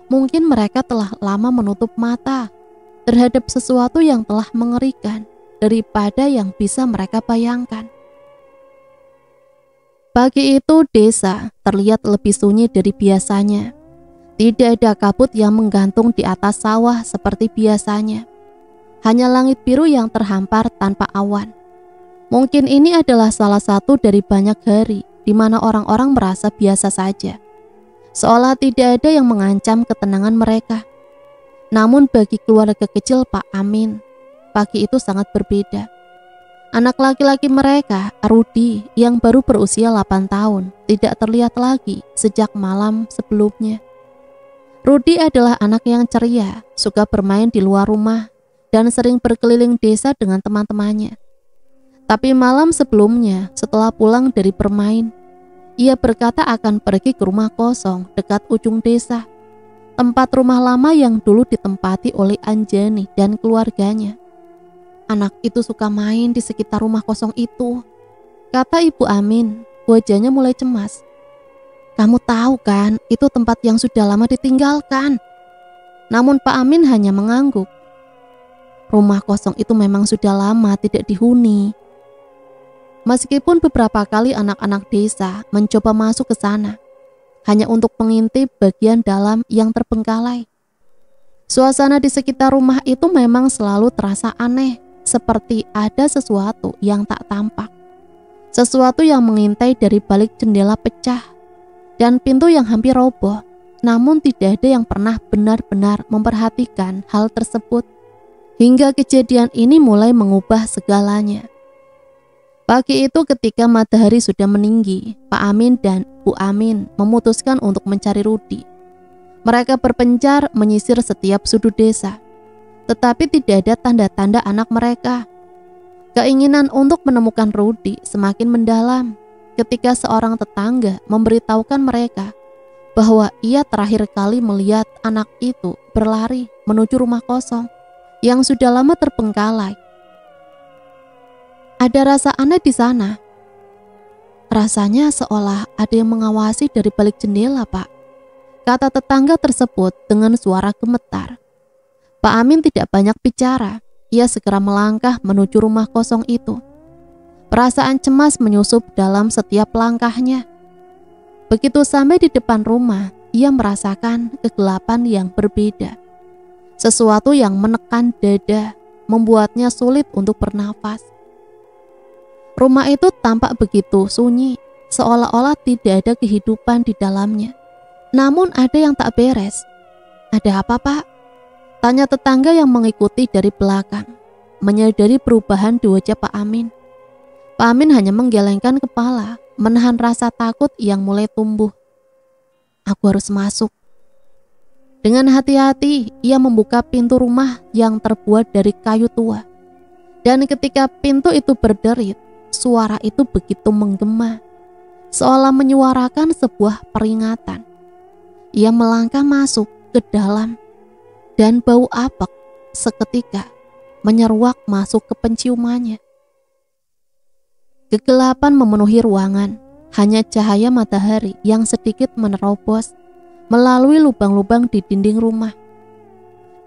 Speaker 2: mungkin mereka telah lama menutup mata terhadap sesuatu yang telah mengerikan daripada yang bisa mereka bayangkan. Pagi itu desa terlihat lebih sunyi dari biasanya. Tidak ada kabut yang menggantung di atas sawah seperti biasanya. Hanya langit biru yang terhampar tanpa awan. Mungkin ini adalah salah satu dari banyak hari di mana orang-orang merasa biasa saja, seolah tidak ada yang mengancam ketenangan mereka. Namun bagi keluarga kecil Pak Amin, pagi itu sangat berbeda. Anak laki-laki mereka, Rudi, yang baru berusia 8 tahun, tidak terlihat lagi sejak malam sebelumnya. Rudi adalah anak yang ceria, suka bermain di luar rumah, dan sering berkeliling desa dengan teman-temannya. Tapi malam sebelumnya, setelah pulang dari bermain, ia berkata akan pergi ke rumah kosong dekat ujung desa, tempat rumah lama yang dulu ditempati oleh Anjani dan keluarganya. Anak itu suka main di sekitar rumah kosong itu, kata Ibu Amin. Wajahnya mulai cemas. Kamu tahu kan, itu tempat yang sudah lama ditinggalkan. Namun Pak Amin hanya mengangguk. Rumah kosong itu memang sudah lama tidak dihuni. Meskipun beberapa kali anak-anak desa mencoba masuk ke sana, hanya untuk mengintip bagian dalam yang terbengkalai. Suasana di sekitar rumah itu memang selalu terasa aneh, seperti ada sesuatu yang tak tampak. Sesuatu yang mengintai dari balik jendela pecah dan pintu yang hampir roboh. Namun tidak ada yang pernah benar-benar memperhatikan hal tersebut, hingga kejadian ini mulai mengubah segalanya. Pagi itu ketika matahari sudah meninggi, Pak Amin dan Bu Amin memutuskan untuk mencari Rudi. Mereka berpencar menyisir setiap sudut desa, tetapi tidak ada tanda-tanda anak mereka. Keinginan untuk menemukan Rudi semakin mendalam ketika seorang tetangga memberitahukan mereka bahwa ia terakhir kali melihat anak itu berlari menuju rumah kosong yang sudah lama terbengkalai. Ada rasa aneh di sana. Rasanya seolah ada yang mengawasi dari balik jendela, Pak, kata tetangga tersebut dengan suara gemetar. Pak Amin tidak banyak bicara. Ia segera melangkah menuju rumah kosong itu. Perasaan cemas menyusup dalam setiap langkahnya. Begitu sampai di depan rumah, ia merasakan kegelapan yang berbeda. Sesuatu yang menekan dada, membuatnya sulit untuk bernafas. Rumah itu tampak begitu sunyi, seolah-olah tidak ada kehidupan di dalamnya. Namun ada yang tak beres. Ada apa, Pak? Tanya tetangga yang mengikuti dari belakang, menyadari perubahan di wajah Pak Amin. Pak Amin hanya menggelengkan kepala, menahan rasa takut yang mulai tumbuh. Aku harus masuk. Dengan hati-hati, ia membuka pintu rumah yang terbuat dari kayu tua. Dan ketika pintu itu berderit, suara itu begitu menggema, seolah menyuarakan sebuah peringatan. Ia melangkah masuk ke dalam, dan bau apek seketika menyeruak masuk ke penciumannya. Kegelapan memenuhi ruangan, hanya cahaya matahari yang sedikit menerobos melalui lubang-lubang di dinding rumah.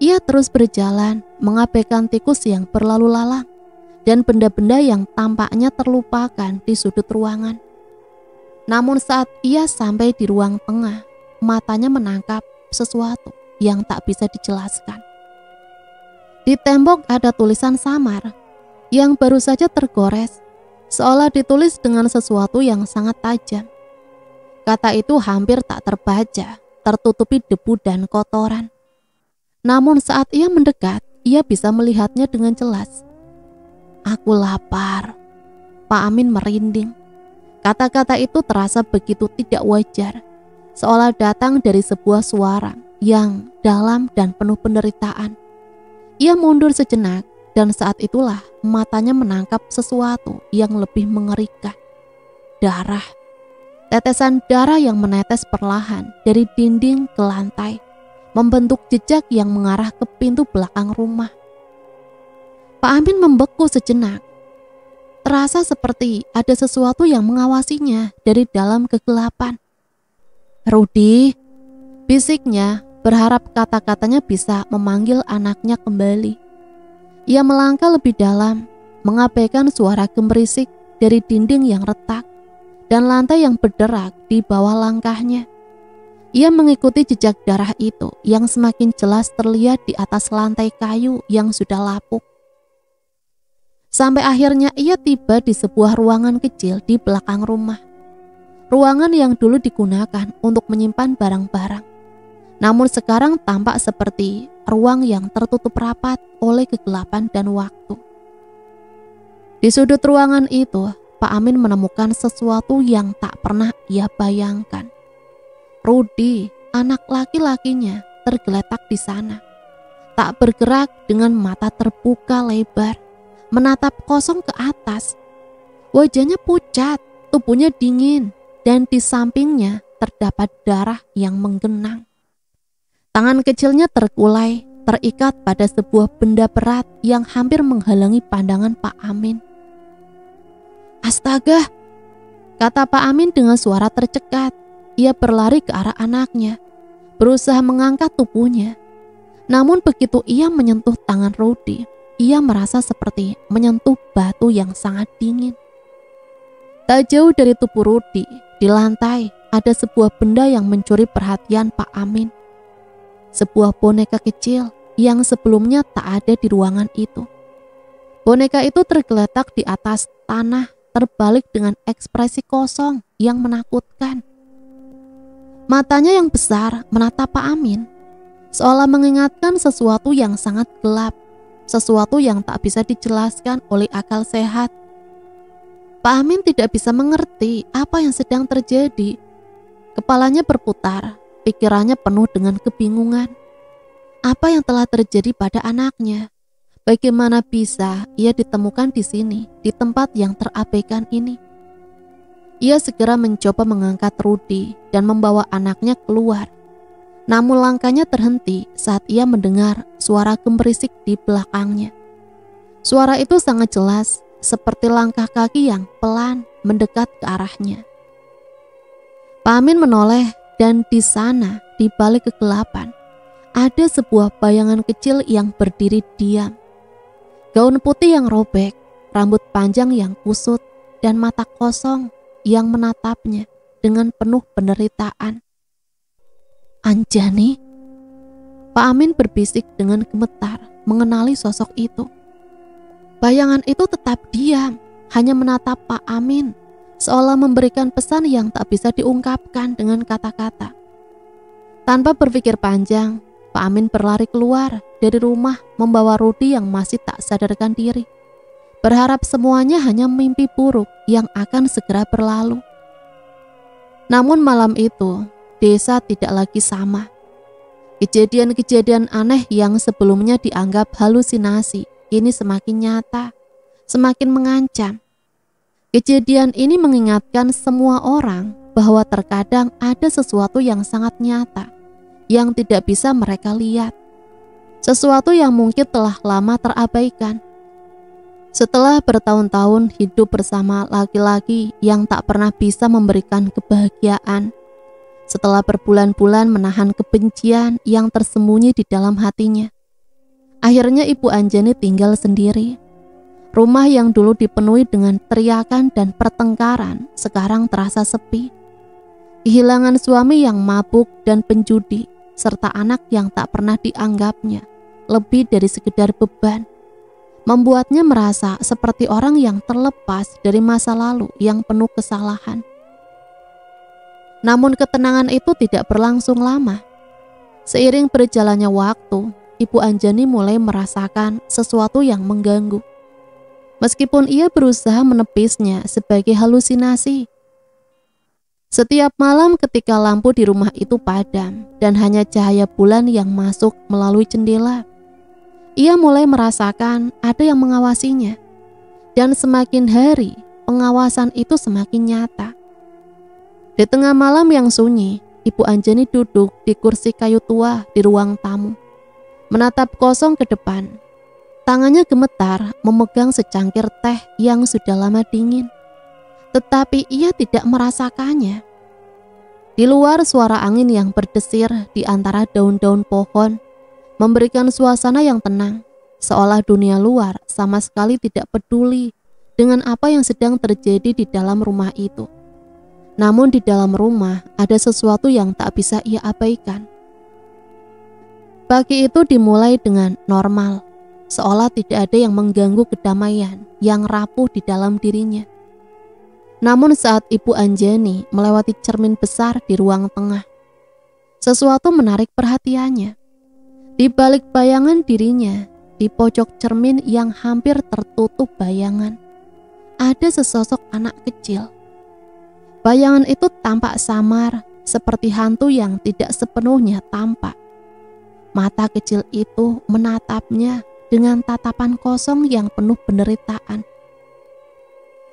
Speaker 2: Ia terus berjalan, mengabaikan tikus yang berlalu lalang dan benda-benda yang tampaknya terlupakan di sudut ruangan. Namun saat ia sampai di ruang tengah, matanya menangkap sesuatu yang tak bisa dijelaskan. Di tembok ada tulisan samar yang baru saja tergores, seolah ditulis dengan sesuatu yang sangat tajam. Kata itu hampir tak terbaca, tertutupi debu dan kotoran. Namun saat ia mendekat, ia bisa melihatnya dengan jelas. "Aku lapar." Pak Amin merinding. Kata-kata itu terasa begitu tidak wajar, seolah datang dari sebuah suara yang dalam dan penuh penderitaan. Ia mundur sejenak dan saat itulah matanya menangkap sesuatu yang lebih mengerikan. Darah. Tetesan darah yang menetes perlahan dari dinding ke lantai, membentuk jejak yang mengarah ke pintu belakang rumah. Pak Amin membeku sejenak. Terasa seperti ada sesuatu yang mengawasinya dari dalam kegelapan. "Rudi," bisiknya, berharap kata-katanya bisa memanggil anaknya kembali. Ia melangkah lebih dalam, mengabaikan suara gemerisik dari dinding yang retak dan lantai yang berderak di bawah langkahnya. Ia mengikuti jejak darah itu yang semakin jelas terlihat di atas lantai kayu yang sudah lapuk. Sampai akhirnya ia tiba di sebuah ruangan kecil di belakang rumah. Ruangan yang dulu digunakan untuk menyimpan barang-barang, namun sekarang tampak seperti ruang yang tertutup rapat oleh kegelapan dan waktu. Di sudut ruangan itu, Pak Amin menemukan sesuatu yang tak pernah ia bayangkan. Rudi, anak laki-lakinya, tergeletak di sana, tak bergerak dengan mata terbuka lebar, menatap kosong ke atas. Wajahnya pucat, tubuhnya dingin, dan di sampingnya terdapat darah yang menggenang. Tangan kecilnya terkulai, terikat pada sebuah benda berat yang hampir menghalangi pandangan Pak Amin. "Astaga," kata Pak Amin dengan suara tercekat. Ia berlari ke arah anaknya, berusaha mengangkat tubuhnya. Namun begitu ia menyentuh tangan Rudi, ia merasa seperti menyentuh batu yang sangat dingin. Tak jauh dari tubuh Rudi, di lantai ada sebuah benda yang mencuri perhatian Pak Amin. Sebuah boneka kecil yang sebelumnya tak ada di ruangan itu. Boneka itu tergeletak di atas tanah, terbalik dengan ekspresi kosong yang menakutkan. Matanya yang besar menatap Pak Amin, seolah mengingatkan sesuatu yang sangat gelap, sesuatu yang tak bisa dijelaskan oleh akal sehat. Pak Amin tidak bisa mengerti apa yang sedang terjadi. Kepalanya berputar, pikirannya penuh dengan kebingungan. Apa yang telah terjadi pada anaknya? Bagaimana bisa ia ditemukan di sini, di tempat yang terabaikan ini? Ia segera mencoba mengangkat Rudi dan membawa anaknya keluar. Namun langkahnya terhenti saat ia mendengar suara gemerisik di belakangnya. Suara itu sangat jelas, seperti langkah kaki yang pelan mendekat ke arahnya. Pak Amin menoleh dan di sana, di balik kegelapan, ada sebuah bayangan kecil yang berdiri diam. Gaun putih yang robek, rambut panjang yang kusut, dan mata kosong yang menatapnya dengan penuh penderitaan. "Anjani?" Pak Amin berbisik dengan gemetar mengenali sosok itu. Bayangan itu tetap diam, hanya menatap Pak Amin, seolah memberikan pesan yang tak bisa diungkapkan dengan kata-kata. Tanpa berpikir panjang, Pak Amin berlari keluar dari rumah membawa Rudi yang masih tak sadarkan diri, berharap semuanya hanya mimpi buruk yang akan segera berlalu. Namun malam itu, desa tidak lagi sama. Kejadian-kejadian aneh yang sebelumnya dianggap halusinasi kini semakin nyata, semakin mengancam. Kejadian ini mengingatkan semua orang bahwa terkadang ada sesuatu yang sangat nyata yang tidak bisa mereka lihat, sesuatu yang mungkin telah lama terabaikan. Setelah bertahun-tahun hidup bersama laki-laki yang tak pernah bisa memberikan kebahagiaan, setelah berbulan-bulan menahan kebencian yang tersembunyi di dalam hatinya, akhirnya Ibu Anjani tinggal sendiri. Rumah yang dulu dipenuhi dengan teriakan dan pertengkaran sekarang terasa sepi. Kehilangan suami yang mabuk dan penjudi, serta anak yang tak pernah dianggapnya lebih dari sekedar beban, membuatnya merasa seperti orang yang terlepas dari masa lalu yang penuh kesalahan. Namun ketenangan itu tidak berlangsung lama. Seiring berjalannya waktu, Ibu Anjani mulai merasakan sesuatu yang mengganggu. Meskipun ia berusaha menepisnya sebagai halusinasi. Setiap malam ketika lampu di rumah itu padam dan hanya cahaya bulan yang masuk melalui jendela, ia mulai merasakan ada yang mengawasinya. Dan semakin hari, pengawasan itu semakin nyata. Di tengah malam yang sunyi, Ibu Anjani duduk di kursi kayu tua di ruang tamu, menatap kosong ke depan. Tangannya gemetar memegang secangkir teh yang sudah lama dingin, tetapi ia tidak merasakannya. Di luar, suara angin yang berdesir di antara daun-daun pohon memberikan suasana yang tenang, seolah dunia luar sama sekali tidak peduli dengan apa yang sedang terjadi di dalam rumah itu. Namun di dalam rumah ada sesuatu yang tak bisa ia abaikan. Pagi itu dimulai dengan normal, seolah tidak ada yang mengganggu kedamaian yang rapuh di dalam dirinya. Namun saat Ibu Anjani melewati cermin besar di ruang tengah, sesuatu menarik perhatiannya. Di balik bayangan dirinya, di pojok cermin yang hampir tertutup bayangan, ada sesosok anak kecil. Bayangan itu tampak samar, seperti hantu yang tidak sepenuhnya tampak. Mata kecil itu menatapnya dengan tatapan kosong yang penuh penderitaan.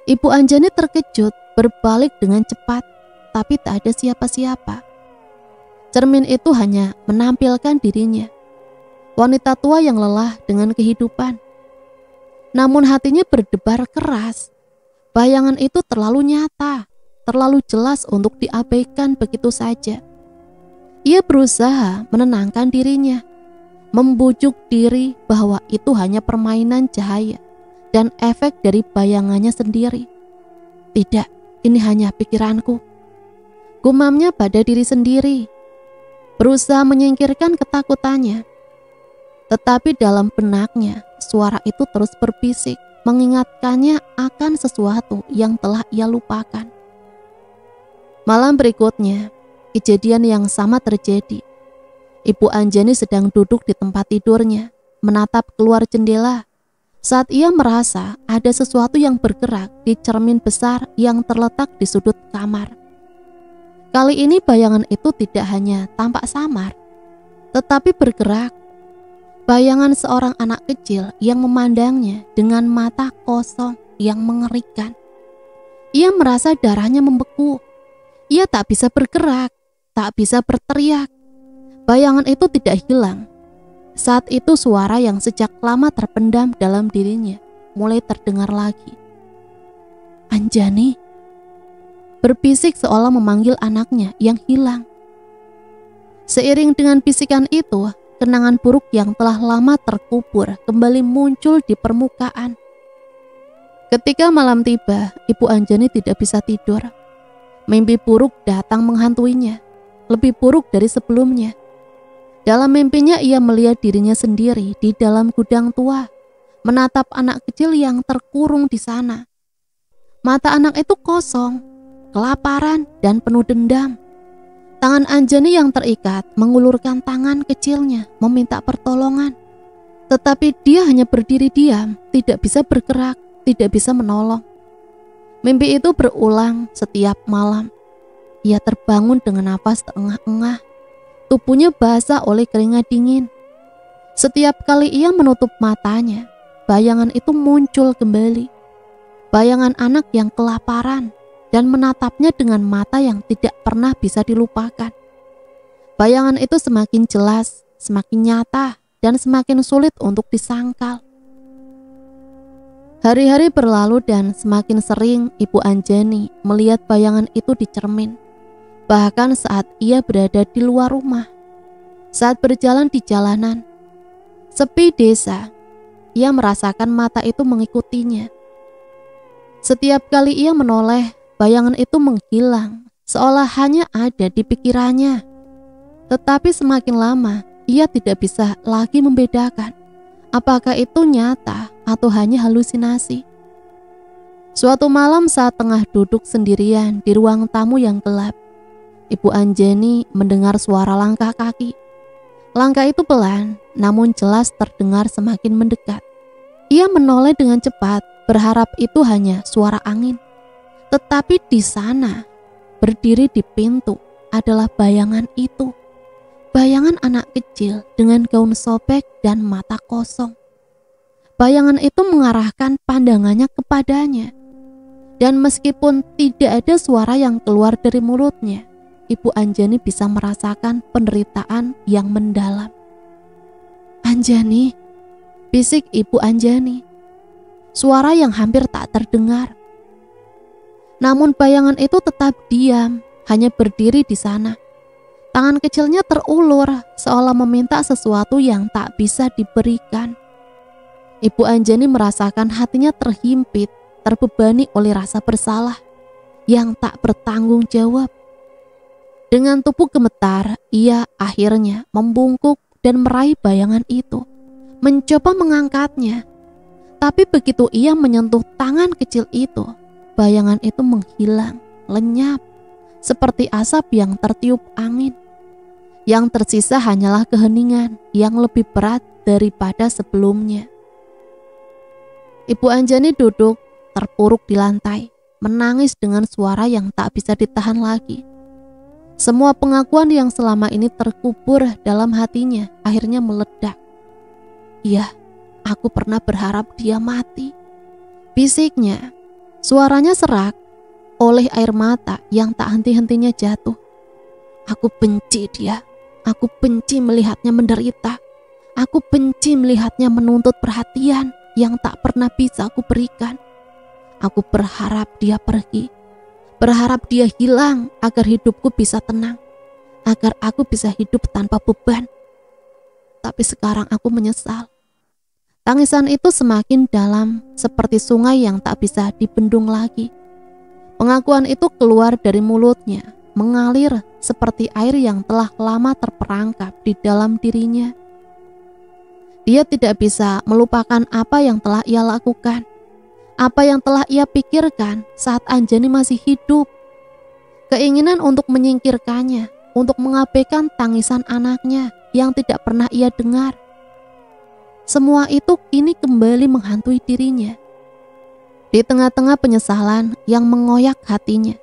Speaker 2: Ibu Anjani terkejut, berbalik dengan cepat, tapi tak ada siapa-siapa. Cermin itu hanya menampilkan dirinya, wanita tua yang lelah dengan kehidupan. Namun hatinya berdebar keras. Bayangan itu terlalu nyata, terlalu jelas untuk diabaikan begitu saja. Ia berusaha menenangkan dirinya, membujuk diri bahwa itu hanya permainan cahaya dan efek dari bayangannya sendiri. Tidak, ini hanya pikiranku. Gumamnya pada diri sendiri, berusaha menyingkirkan ketakutannya. Tetapi dalam benaknya, suara itu terus berbisik, mengingatkannya akan sesuatu yang telah ia lupakan. Malam berikutnya, kejadian yang sama terjadi. Ibu Anjani sedang duduk di tempat tidurnya, menatap keluar jendela, saat ia merasa ada sesuatu yang bergerak di cermin besar yang terletak di sudut kamar. Kali ini bayangan itu tidak hanya tampak samar, tetapi bergerak. Bayangan seorang anak kecil yang memandangnya dengan mata kosong yang mengerikan. Ia merasa darahnya membeku. Ia tak bisa bergerak, tak bisa berteriak. Bayangan itu tidak hilang. Saat itu suara yang sejak lama terpendam dalam dirinya mulai terdengar lagi. Anjani, berbisik seolah memanggil anaknya yang hilang. Seiring dengan bisikan itu, kenangan buruk yang telah lama terkubur kembali muncul di permukaan. Ketika malam tiba, Ibu Anjani tidak bisa tidur. Mimpi buruk datang menghantuinya, lebih buruk dari sebelumnya. Dalam mimpinya ia melihat dirinya sendiri di dalam gudang tua, menatap anak kecil yang terkurung di sana. Mata anak itu kosong, kelaparan dan penuh dendam. Tangan Anjani yang terikat mengulurkan tangan kecilnya meminta pertolongan. Tetapi dia hanya berdiri diam, tidak bisa bergerak, tidak bisa menolong. Mimpi itu berulang setiap malam. Ia terbangun dengan napas terengah-engah. Tubuhnya basah oleh keringat dingin. Setiap kali ia menutup matanya, bayangan itu muncul kembali. Bayangan anak yang kelaparan dan menatapnya dengan mata yang tidak pernah bisa dilupakan. Bayangan itu semakin jelas, semakin nyata, dan semakin sulit untuk disangkal. Hari-hari berlalu dan semakin sering Ibu Anjani melihat bayangan itu di cermin. Bahkan saat ia berada di luar rumah, saat berjalan di jalanan, sepi desa, ia merasakan mata itu mengikutinya. Setiap kali ia menoleh, bayangan itu menghilang, seolah hanya ada di pikirannya. Tetapi semakin lama, ia tidak bisa lagi membedakan apakah itu nyata atau hanya halusinasi. Suatu malam saat tengah duduk sendirian di ruang tamu yang gelap, Ibu Anjani mendengar suara langkah kaki. Langkah itu pelan, namun jelas terdengar semakin mendekat. Ia menoleh dengan cepat, berharap itu hanya suara angin. Tetapi di sana, berdiri di pintu, adalah bayangan itu. Bayangan anak kecil dengan gaun sobek dan mata kosong. Bayangan itu mengarahkan pandangannya kepadanya. Dan meskipun tidak ada suara yang keluar dari mulutnya, Ibu Anjani bisa merasakan penderitaan yang mendalam. "Anjani," bisik Ibu Anjani. Suara yang hampir tak terdengar. Namun bayangan itu tetap diam, hanya berdiri di sana. Tangan kecilnya terulur, seolah meminta sesuatu yang tak bisa diberikan. Ibu Anjani merasakan hatinya terhimpit, terbebani oleh rasa bersalah yang tak bertanggung jawab. Dengan tubuh gemetar, ia akhirnya membungkuk dan meraih bayangan itu, mencoba mengangkatnya. Tapi begitu ia menyentuh tangan kecil itu, bayangan itu menghilang, lenyap, seperti asap yang tertiup angin. Yang tersisa hanyalah keheningan yang lebih berat daripada sebelumnya. Ibu Anjani duduk terpuruk di lantai, menangis dengan suara yang tak bisa ditahan lagi. Semua pengakuan yang selama ini terkubur dalam hatinya akhirnya meledak. "Iya, aku pernah berharap dia mati," bisiknya. Suaranya serak oleh air mata yang tak henti-hentinya jatuh. "Aku benci dia. Aku benci melihatnya menderita. Aku benci melihatnya menuntut perhatian yang tak pernah bisa aku berikan. Aku berharap dia pergi. Berharap dia hilang agar hidupku bisa tenang. Agar aku bisa hidup tanpa beban. Tapi sekarang aku menyesal." Tangisan itu semakin dalam, seperti sungai yang tak bisa dibendung lagi. Pengakuan itu keluar dari mulutnya, mengalir seperti air yang telah lama terperangkap di dalam dirinya. Dia tidak bisa melupakan apa yang telah ia lakukan, apa yang telah ia pikirkan saat Anjani masih hidup. Keinginan untuk menyingkirkannya, untuk mengabaikan tangisan anaknya yang tidak pernah ia dengar. Semua itu kini kembali menghantui dirinya. Di tengah-tengah penyesalan yang mengoyak hatinya,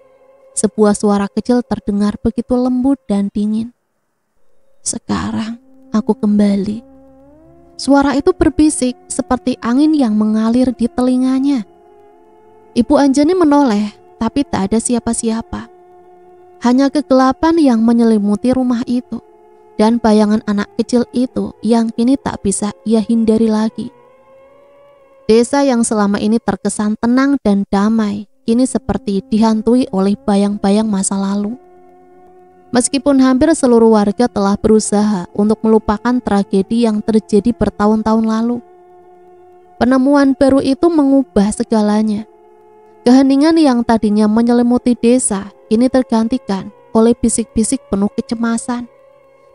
Speaker 2: sebuah suara kecil terdengar begitu lembut dan dingin. "Sekarang aku kembali." Suara itu berbisik seperti angin yang mengalir di telinganya. Ibu Anjani menoleh, tapi tak ada siapa-siapa. Hanya kegelapan yang menyelimuti rumah itu, dan bayangan anak kecil itu yang kini tak bisa ia hindari lagi. Desa yang selama ini terkesan tenang dan damai, kini seperti dihantui oleh bayang-bayang masa lalu. Meskipun hampir seluruh warga telah berusaha untuk melupakan tragedi yang terjadi bertahun-tahun lalu, penemuan baru itu mengubah segalanya. Keheningan yang tadinya menyelimuti desa kini tergantikan oleh bisik-bisik penuh kecemasan,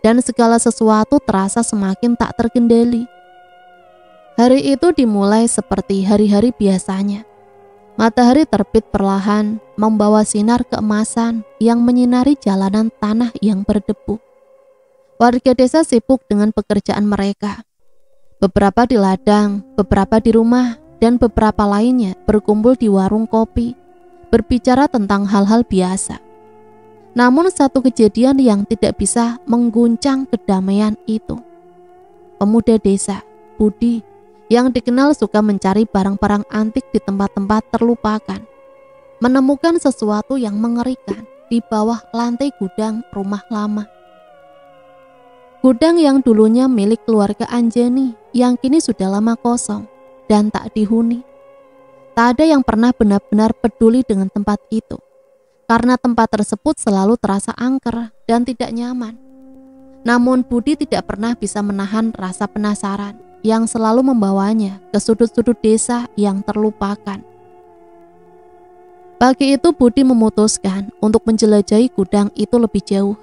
Speaker 2: dan segala sesuatu terasa semakin tak terkendali. Hari itu dimulai seperti hari-hari biasanya. Matahari terbit perlahan, membawa sinar keemasan yang menyinari jalanan tanah yang berdebu. Warga desa sibuk dengan pekerjaan mereka. Beberapa di ladang, beberapa di rumah, dan beberapa lainnya berkumpul di warung kopi, berbicara tentang hal-hal biasa. Namun satu kejadian yang tidak bisa mengguncang kedamaian itu. Pemuda desa, Budi, yang dikenal suka mencari barang-barang antik di tempat-tempat terlupakan, menemukan sesuatu yang mengerikan di bawah lantai gudang rumah lama. Gudang yang dulunya milik keluarga Anjani yang kini sudah lama kosong dan tak dihuni. Tak ada yang pernah benar-benar peduli dengan tempat itu, karena tempat tersebut selalu terasa angker dan tidak nyaman. Namun Budi tidak pernah bisa menahan rasa penasaran yang selalu membawanya ke sudut-sudut desa yang terlupakan. Pagi itu Budi memutuskan untuk menjelajahi gudang itu lebih jauh.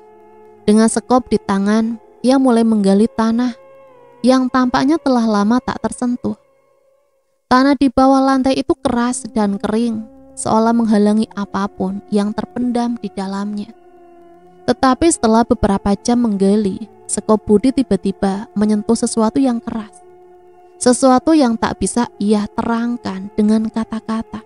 Speaker 2: Dengan sekop di tangan, ia mulai menggali tanah yang tampaknya telah lama tak tersentuh. Tanah di bawah lantai itu keras dan kering, seolah menghalangi apapun yang terpendam di dalamnya. Tetapi setelah beberapa jam menggali, sekop Budi tiba-tiba menyentuh sesuatu yang keras. Sesuatu yang tak bisa ia terangkan dengan kata-kata.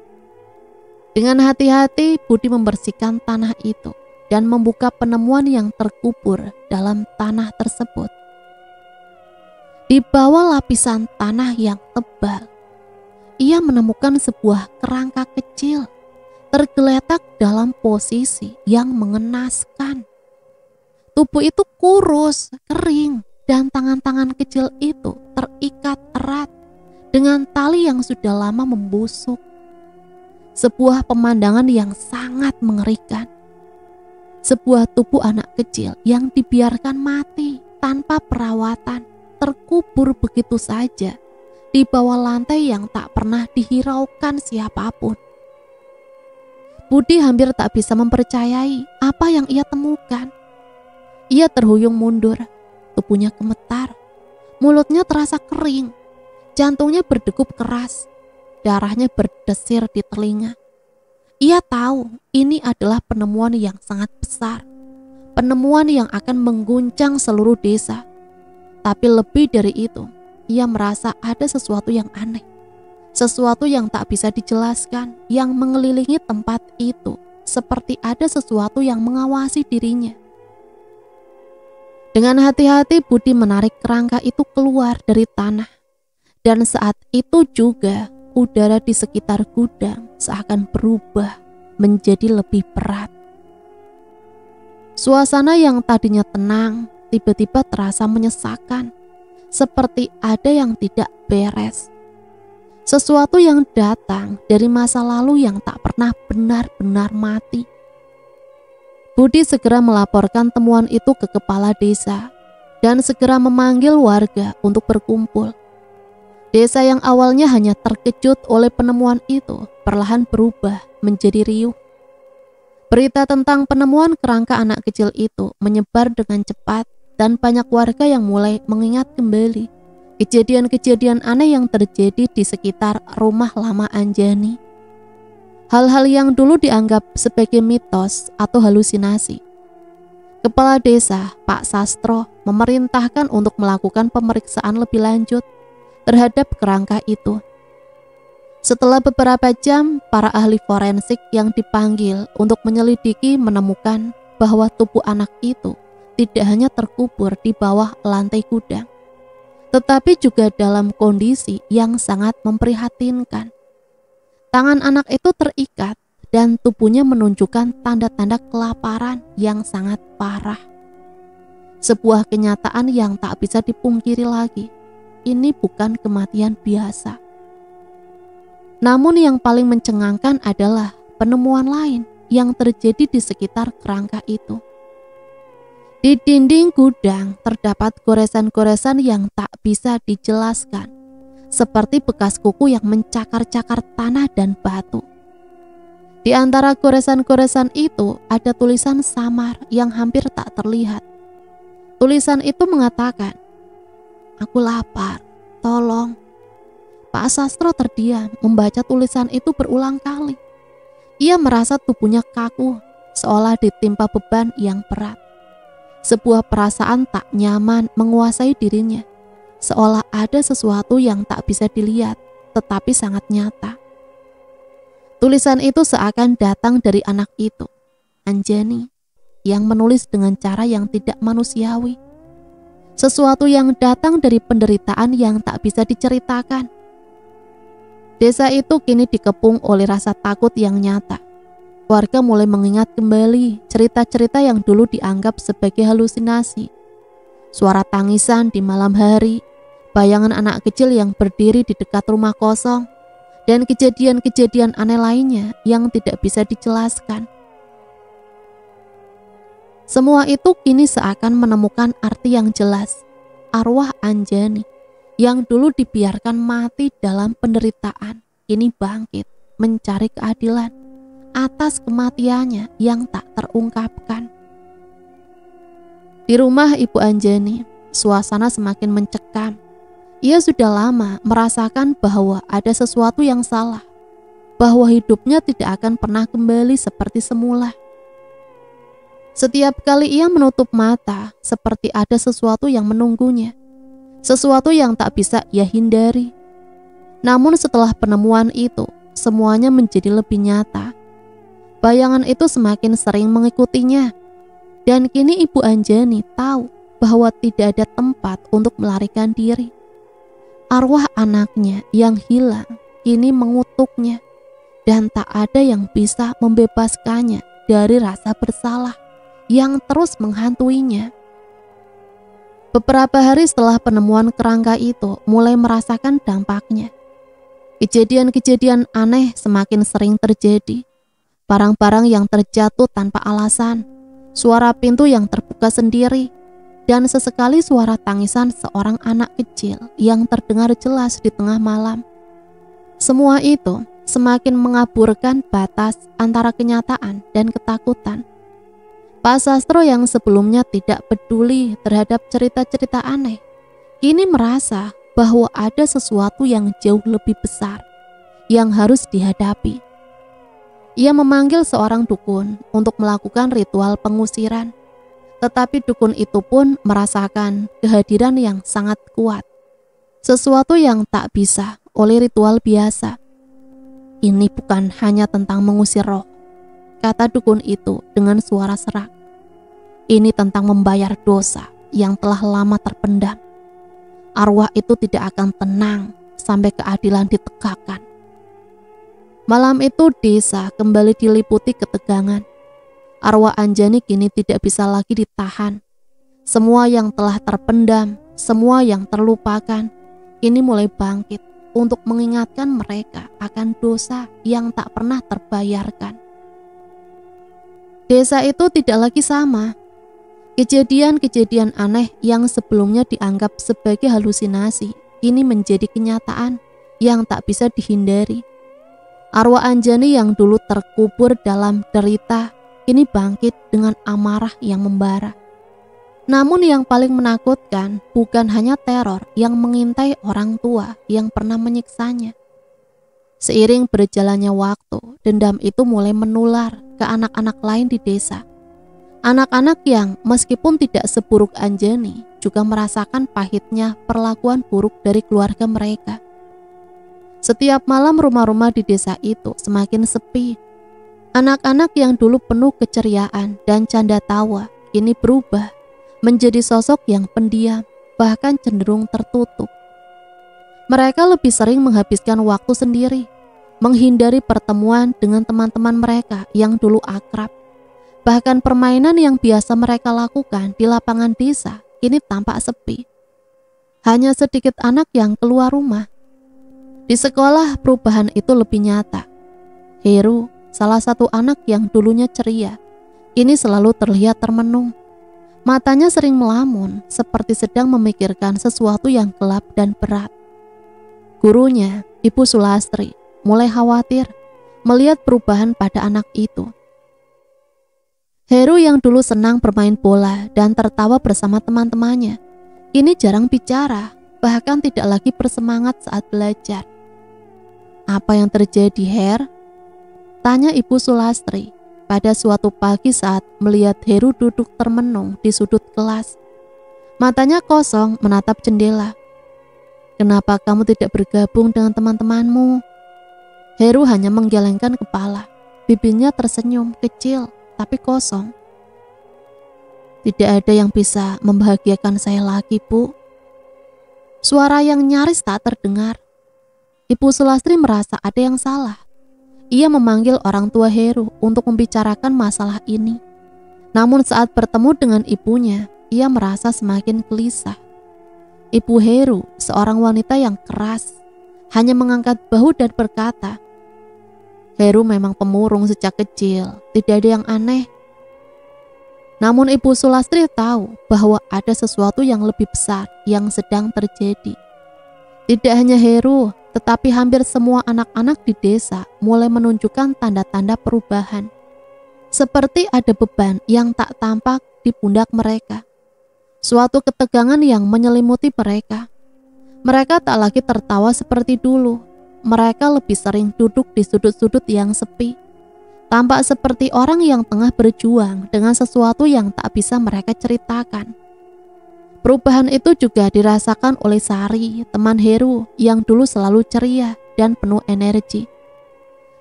Speaker 2: Dengan hati-hati Budi membersihkan tanah itu dan membuka penemuan yang terkubur dalam tanah tersebut. Di bawah lapisan tanah yang tebal, ia menemukan sebuah kerangka kecil tergeletak dalam posisi yang mengenaskan. Tubuh itu kurus, kering, dan tangan-tangan kecil itu terikat erat dengan tali yang sudah lama membusuk. Sebuah pemandangan yang sangat mengerikan. Sebuah tubuh anak kecil yang dibiarkan mati tanpa perawatan, terkubur begitu saja di bawah lantai yang tak pernah dihiraukan siapapun. Budi hampir tak bisa mempercayai apa yang ia temukan. Ia terhuyung mundur, tubuhnya gemetar, mulutnya terasa kering, jantungnya berdegup keras, darahnya berdesir di telinga. Ia tahu ini adalah penemuan yang sangat besar, penemuan yang akan mengguncang seluruh desa. Tapi lebih dari itu, ia merasa ada sesuatu yang aneh, sesuatu yang tak bisa dijelaskan yang mengelilingi tempat itu, seperti ada sesuatu yang mengawasi dirinya. Dengan hati-hati Budi menarik kerangka itu keluar dari tanah, dan saat itu juga udara di sekitar gudang seakan berubah menjadi lebih berat. Suasana yang tadinya tenang tiba-tiba terasa menyesakan, seperti ada yang tidak beres. Sesuatu yang datang dari masa lalu yang tak pernah benar-benar mati. Budi segera melaporkan temuan itu ke kepala desa dan segera memanggil warga untuk berkumpul. Desa yang awalnya hanya terkejut oleh penemuan itu perlahan berubah menjadi riuh. Berita tentang penemuan kerangka anak kecil itu menyebar dengan cepat dan banyak warga yang mulai mengingat kembali kejadian-kejadian aneh yang terjadi di sekitar rumah lama Anjani. Hal-hal yang dulu dianggap sebagai mitos atau halusinasi. Kepala desa, Pak Sastro, memerintahkan untuk melakukan pemeriksaan lebih lanjut terhadap kerangka itu. Setelah beberapa jam, para ahli forensik yang dipanggil untuk menyelidiki menemukan bahwa tubuh anak itu tidak hanya terkubur di bawah lantai gudang, tetapi juga dalam kondisi yang sangat memprihatinkan. Tangan anak itu terikat dan tubuhnya menunjukkan tanda-tanda kelaparan yang sangat parah. Sebuah kenyataan yang tak bisa dipungkiri lagi. Ini bukan kematian biasa. Namun yang paling mencengangkan adalah penemuan lain yang terjadi di sekitar kerangka itu. Di dinding gudang terdapat goresan-goresan yang tak bisa dijelaskan, seperti bekas kuku yang mencakar-cakar tanah dan batu. Di antara goresan-goresan itu ada tulisan samar yang hampir tak terlihat. Tulisan itu mengatakan, "Aku lapar, tolong." Pak Sastro terdiam membaca tulisan itu berulang kali. Ia merasa tubuhnya kaku, seolah ditimpa beban yang berat. Sebuah perasaan tak nyaman menguasai dirinya, seolah ada sesuatu yang tak bisa dilihat, tetapi sangat nyata. Tulisan itu seakan datang dari anak itu, Anjani, yang menulis dengan cara yang tidak manusiawi. Sesuatu yang datang dari penderitaan yang tak bisa diceritakan. Desa itu kini dikepung oleh rasa takut yang nyata. Warga mulai mengingat kembali cerita-cerita yang dulu dianggap sebagai halusinasi. Suara tangisan di malam hari, bayangan anak kecil yang berdiri di dekat rumah kosong, dan kejadian-kejadian aneh lainnya yang tidak bisa dijelaskan. Semua itu kini seakan menemukan arti yang jelas. Arwah Anjani yang dulu dibiarkan mati dalam penderitaan, kini bangkit mencari keadilan atas kematiannya yang tak terungkapkan. Di rumah Ibu Anjani, suasana semakin mencekam. Ia sudah lama merasakan bahwa ada sesuatu yang salah, bahwa hidupnya tidak akan pernah kembali seperti semula. Setiap kali ia menutup mata, seperti ada sesuatu yang menunggunya, sesuatu yang tak bisa ia hindari. Namun setelah penemuan itu, semuanya menjadi lebih nyata. Bayangan itu semakin sering mengikutinya, dan kini Ibu Anjani tahu bahwa tidak ada tempat untuk melarikan diri. Arwah anaknya yang hilang kini mengutuknya, dan tak ada yang bisa membebaskannya dari rasa bersalah yang terus menghantuinya. Beberapa hari setelah penemuan kerangka itu mulai merasakan dampaknya. Kejadian-kejadian aneh semakin sering terjadi. Barang-barang yang terjatuh tanpa alasan, suara pintu yang terbuka sendiri, dan sesekali suara tangisan seorang anak kecil yang terdengar jelas di tengah malam. Semua itu semakin mengaburkan batas antara kenyataan dan ketakutan. Pak Sastro yang sebelumnya tidak peduli terhadap cerita-cerita aneh, kini merasa bahwa ada sesuatu yang jauh lebih besar yang harus dihadapi. Ia memanggil seorang dukun untuk melakukan ritual pengusiran. Tetapi dukun itu pun merasakan kehadiran yang sangat kuat, sesuatu yang tak bisa oleh ritual biasa. Ini bukan hanya tentang mengusir roh, kata dukun itu dengan suara serak. Ini tentang membayar dosa yang telah lama terpendam. Arwah itu tidak akan tenang sampai keadilan ditegakkan. Malam itu desa kembali diliputi ketegangan. Arwah Anjani kini tidak bisa lagi ditahan. Semua yang telah terpendam, semua yang terlupakan, kini mulai bangkit untuk mengingatkan mereka akan dosa yang tak pernah terbayarkan. Desa itu tidak lagi sama. Kejadian-kejadian aneh yang sebelumnya dianggap sebagai halusinasi, kini menjadi kenyataan yang tak bisa dihindari. Arwah Anjani yang dulu terkubur dalam derita, kini bangkit dengan amarah yang membara. Namun yang paling menakutkan bukan hanya teror yang mengintai orang tua yang pernah menyiksanya. Seiring berjalannya waktu, dendam itu mulai menular ke anak-anak lain di desa. Anak-anak yang meskipun tidak seburuk Anjani juga merasakan pahitnya perlakuan buruk dari keluarga mereka. Setiap malam rumah-rumah di desa itu semakin sepi. Anak-anak yang dulu penuh keceriaan dan canda tawa kini berubah menjadi sosok yang pendiam, bahkan cenderung tertutup. Mereka lebih sering menghabiskan waktu sendiri, menghindari pertemuan dengan teman-teman mereka yang dulu akrab. Bahkan permainan yang biasa mereka lakukan di lapangan desa kini tampak sepi. Hanya sedikit anak yang keluar rumah. Di sekolah perubahan itu lebih nyata. Heru, salah satu anak yang dulunya ceria, kini selalu terlihat termenung. Matanya sering melamun, seperti sedang memikirkan sesuatu yang gelap dan berat. Gurunya, Ibu Sulastri, mulai khawatir melihat perubahan pada anak itu. Heru yang dulu senang bermain bola dan tertawa bersama teman-temannya, kini jarang bicara, bahkan tidak lagi bersemangat saat belajar. Apa yang terjadi, Her? Tanya Ibu Sulastri pada suatu pagi saat melihat Heru duduk termenung di sudut kelas. Matanya kosong menatap jendela. Kenapa kamu tidak bergabung dengan teman-temanmu? Heru hanya menggelengkan kepala. Bibirnya tersenyum kecil tapi kosong. Tidak ada yang bisa membahagiakan saya lagi, Bu. Suara yang nyaris tak terdengar. Ibu Sulastri merasa ada yang salah. Ia memanggil orang tua Heru untuk membicarakan masalah ini. Namun saat bertemu dengan ibunya, ia merasa semakin gelisah. Ibu Heru, seorang wanita yang keras, hanya mengangkat bahu dan berkata, "Heru memang pemurung sejak kecil, tidak ada yang aneh." Namun Ibu Sulastri tahu bahwa ada sesuatu yang lebih besar yang sedang terjadi. Tidak hanya Heru, tetapi hampir semua anak-anak di desa mulai menunjukkan tanda-tanda perubahan. Seperti ada beban yang tak tampak di pundak mereka. Suatu ketegangan yang menyelimuti mereka. Mereka tak lagi tertawa seperti dulu. Mereka lebih sering duduk di sudut-sudut yang sepi. Tampak seperti orang yang tengah berjuang dengan sesuatu yang tak bisa mereka ceritakan. Perubahan itu juga dirasakan oleh Sari, teman Heru yang dulu selalu ceria dan penuh energi.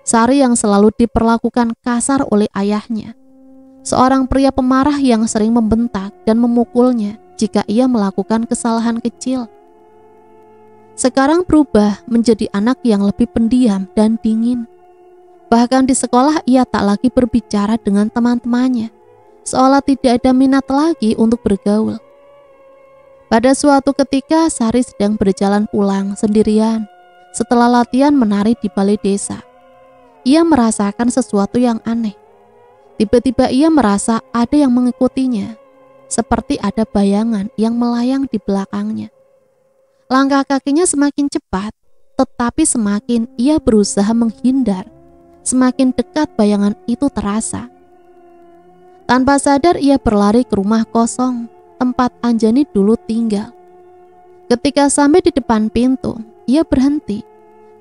Speaker 2: Sari yang selalu diperlakukan kasar oleh ayahnya. Seorang pria pemarah yang sering membentak dan memukulnya jika ia melakukan kesalahan kecil. Sekarang berubah menjadi anak yang lebih pendiam dan dingin. Bahkan di sekolah ia tak lagi berbicara dengan teman-temannya, seolah tidak ada minat lagi untuk bergaul. Pada suatu ketika Sari sedang berjalan pulang sendirian setelah latihan menari di balai desa. Ia merasakan sesuatu yang aneh. Tiba-tiba ia merasa ada yang mengikutinya, seperti ada bayangan yang melayang di belakangnya. Langkah kakinya semakin cepat, tetapi semakin ia berusaha menghindar, semakin dekat bayangan itu terasa. Tanpa sadar ia berlari ke rumah kosong, tempat Anjani dulu tinggal. Ketika sampai di depan pintu, ia berhenti.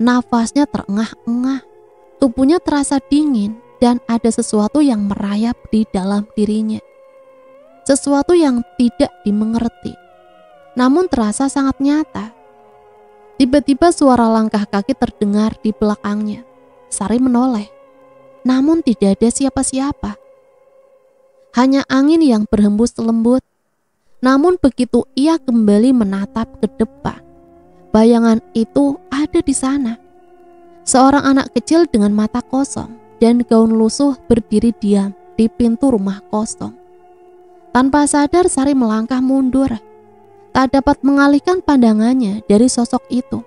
Speaker 2: Nafasnya terengah-engah. Tubuhnya terasa dingin dan ada sesuatu yang merayap di dalam dirinya. Sesuatu yang tidak dimengerti, namun terasa sangat nyata. Tiba-tiba suara langkah kaki terdengar di belakangnya. Sari menoleh, namun tidak ada siapa-siapa. Hanya angin yang berhembus lembut. Namun begitu ia kembali menatap ke depan, bayangan itu ada di sana. Seorang anak kecil dengan mata kosong dan gaun lusuh berdiri diam di pintu rumah kosong. Tanpa sadar Sari melangkah mundur, tak dapat mengalihkan pandangannya dari sosok itu.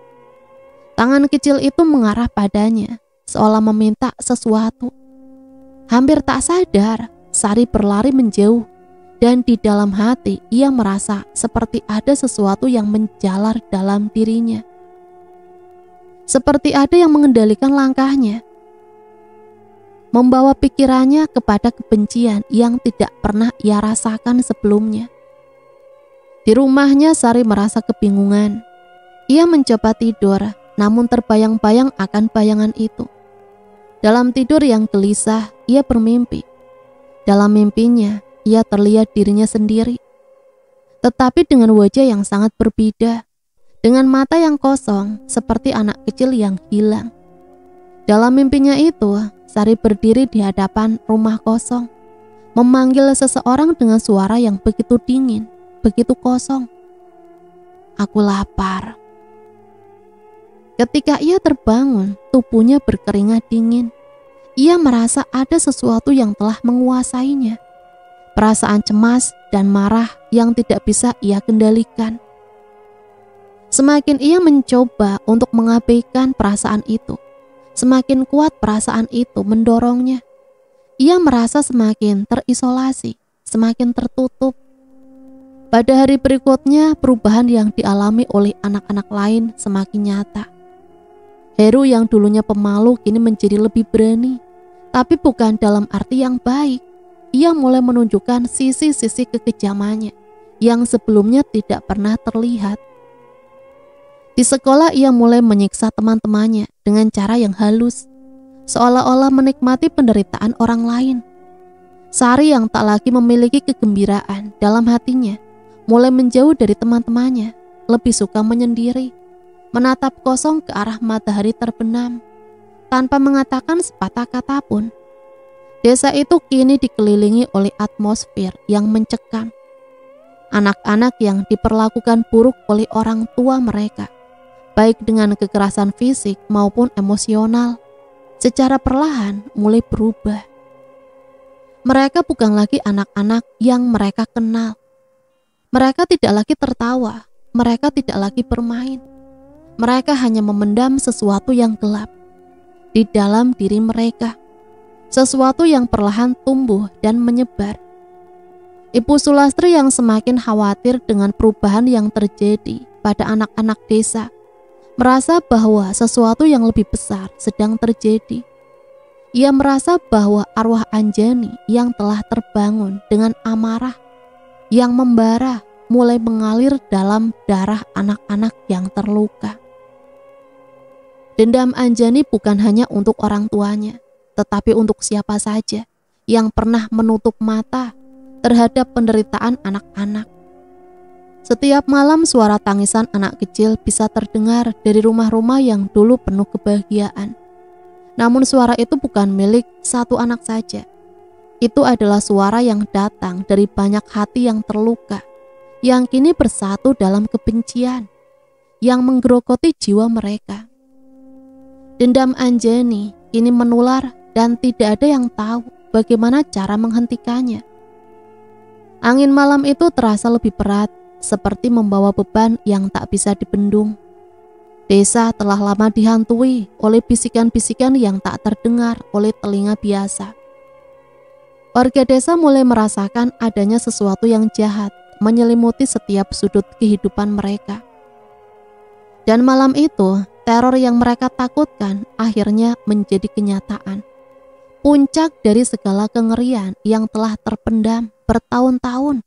Speaker 2: Tangan kecil itu mengarah padanya, seolah meminta sesuatu. Hampir tak sadar, Sari berlari menjauh, dan di dalam hati ia merasa seperti ada sesuatu yang menjalar dalam dirinya. Seperti ada yang mengendalikan langkahnya, membawa pikirannya kepada kebencian yang tidak pernah ia rasakan sebelumnya. Di rumahnya Sari merasa kebingungan. Ia mencoba tidur, namun terbayang-bayang akan bayangan itu. Dalam tidur yang gelisah, ia bermimpi. Dalam mimpinya, ia terlihat dirinya sendiri, tetapi dengan wajah yang sangat berbeda, dengan mata yang kosong seperti anak kecil yang hilang. Dalam mimpinya itu, Sari berdiri di hadapan rumah kosong, memanggil seseorang dengan suara yang begitu dingin, begitu kosong. "Aku lapar." Ketika ia terbangun, tubuhnya berkeringat dingin. Ia merasa ada sesuatu yang telah menguasainya. Perasaan cemas dan marah yang tidak bisa ia kendalikan. Semakin ia mencoba untuk mengabaikan perasaan itu, semakin kuat perasaan itu mendorongnya. Ia merasa semakin terisolasi, semakin tertutup. Pada hari berikutnya, perubahan yang dialami oleh anak-anak lain semakin nyata. Heru yang dulunya pemalu kini menjadi lebih berani, tapi bukan dalam arti yang baik. Ia mulai menunjukkan sisi-sisi kekejamannya yang sebelumnya tidak pernah terlihat. Di sekolah ia mulai menyiksa teman-temannya dengan cara yang halus, seolah-olah menikmati penderitaan orang lain. Sari yang tak lagi memiliki kegembiraan dalam hatinya, mulai menjauh dari teman-temannya, lebih suka menyendiri, menatap kosong ke arah matahari terbenam, tanpa mengatakan sepatah kata pun. Desa itu kini dikelilingi oleh atmosfer yang mencekam. Anak-anak yang diperlakukan buruk oleh orang tua mereka, baik dengan kekerasan fisik maupun emosional, secara perlahan mulai berubah. Mereka bukan lagi anak-anak yang mereka kenal. Mereka tidak lagi tertawa, mereka tidak lagi bermain. mereka hanya memendam sesuatu yang gelap di dalam diri mereka, sesuatu yang perlahan tumbuh dan menyebar. Ibu Sulastri yang semakin khawatir dengan perubahan yang terjadi pada anak-anak desa, merasa bahwa sesuatu yang lebih besar sedang terjadi. Ia merasa bahwa arwah Anjani yang telah terbangun dengan amarah yang membara mulai mengalir dalam darah anak-anak yang terluka. Dendam Anjani bukan hanya untuk orang tuanya, tetapi untuk siapa saja yang pernah menutup mata terhadap penderitaan anak-anak. Setiap malam suara tangisan anak kecil bisa terdengar dari rumah-rumah yang dulu penuh kebahagiaan. Namun suara itu bukan milik satu anak saja. Itu adalah suara yang datang dari banyak hati yang terluka, yang kini bersatu dalam kebencian, yang menggerogoti jiwa mereka. Dendam Anjani ini menular dan tidak ada yang tahu bagaimana cara menghentikannya. Angin malam itu terasa lebih berat, seperti membawa beban yang tak bisa dibendung. Desa telah lama dihantui oleh bisikan-bisikan yang tak terdengar oleh telinga biasa. Warga desa mulai merasakan adanya sesuatu yang jahat menyelimuti setiap sudut kehidupan mereka. Dan malam itu, teror yang mereka takutkan akhirnya menjadi kenyataan. Puncak dari segala kengerian yang telah terpendam bertahun-tahun,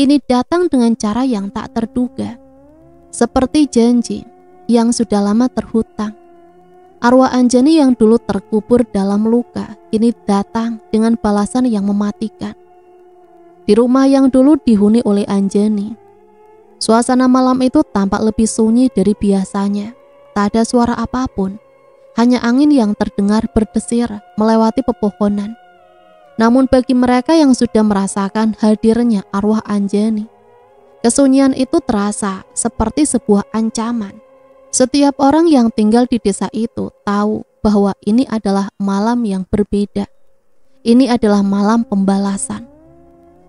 Speaker 2: ini datang dengan cara yang tak terduga. Seperti janji yang sudah lama terhutang. Arwah Anjani yang dulu terkubur dalam luka, kini datang dengan balasan yang mematikan. Di rumah yang dulu dihuni oleh Anjani, suasana malam itu tampak lebih sunyi dari biasanya. Tak ada suara apapun, hanya angin yang terdengar berdesir melewati pepohonan. Namun bagi mereka yang sudah merasakan hadirnya arwah Anjani, kesunyian itu terasa seperti sebuah ancaman. Setiap orang yang tinggal di desa itu tahu bahwa ini adalah malam yang berbeda. Ini adalah malam pembalasan.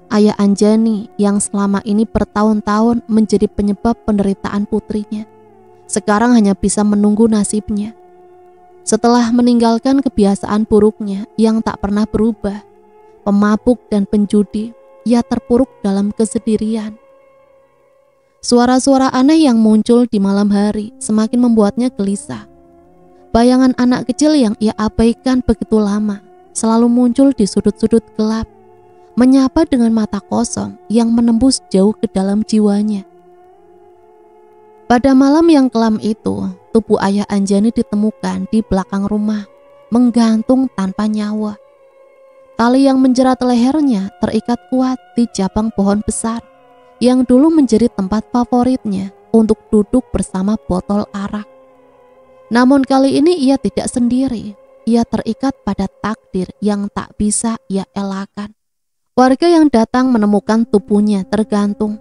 Speaker 2: Ayah Anjani yang selama ini bertahun-tahun menjadi penyebab penderitaan putrinya, sekarang hanya bisa menunggu nasibnya. Setelah meninggalkan kebiasaan buruknya yang tak pernah berubah, pemabuk dan penjudi, ia terpuruk dalam kesendirian. Suara-suara aneh yang muncul di malam hari semakin membuatnya gelisah. Bayangan anak kecil yang ia abaikan begitu lama selalu muncul di sudut-sudut gelap, menyapa dengan mata kosong yang menembus jauh ke dalam jiwanya. Pada malam yang kelam itu, tubuh ayah Anjani ditemukan di belakang rumah, menggantung tanpa nyawa. Tali yang menjerat lehernya terikat kuat di jabang pohon besar yang dulu menjadi tempat favoritnya untuk duduk bersama botol arak. Namun kali ini ia tidak sendiri, ia terikat pada takdir yang tak bisa ia elakkan. Warga yang datang menemukan tubuhnya tergantung,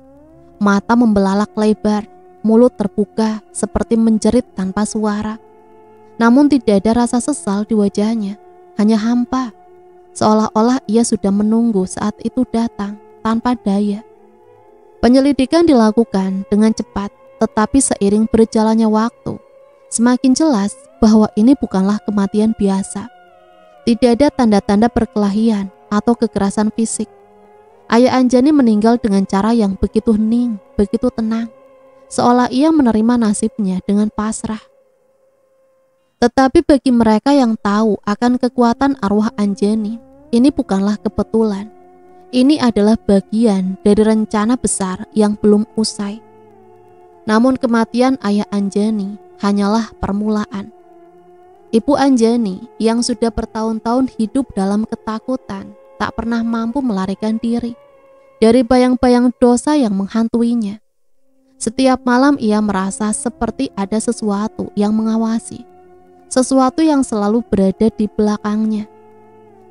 Speaker 2: mata membelalak lebar, mulut terbuka seperti menjerit tanpa suara. Namun tidak ada rasa sesal di wajahnya, hanya hampa, seolah-olah ia sudah menunggu saat itu datang tanpa daya. Penyelidikan dilakukan dengan cepat, tetapi seiring berjalannya waktu, semakin jelas bahwa ini bukanlah kematian biasa. Tidak ada tanda-tanda perkelahian atau kekerasan fisik. Ayah Anjani meninggal dengan cara yang begitu hening, begitu tenang, seolah ia menerima nasibnya dengan pasrah. Tetapi bagi mereka yang tahu akan kekuatan arwah Anjani, ini bukanlah kebetulan. Ini adalah bagian dari rencana besar yang belum usai. Namun kematian ayah Anjani hanyalah permulaan. Ibu Anjani yang sudah bertahun-tahun hidup dalam ketakutan tak pernah mampu melarikan diri dari bayang-bayang dosa yang menghantuinya. Setiap malam ia merasa seperti ada sesuatu yang mengawasi, sesuatu yang selalu berada di belakangnya.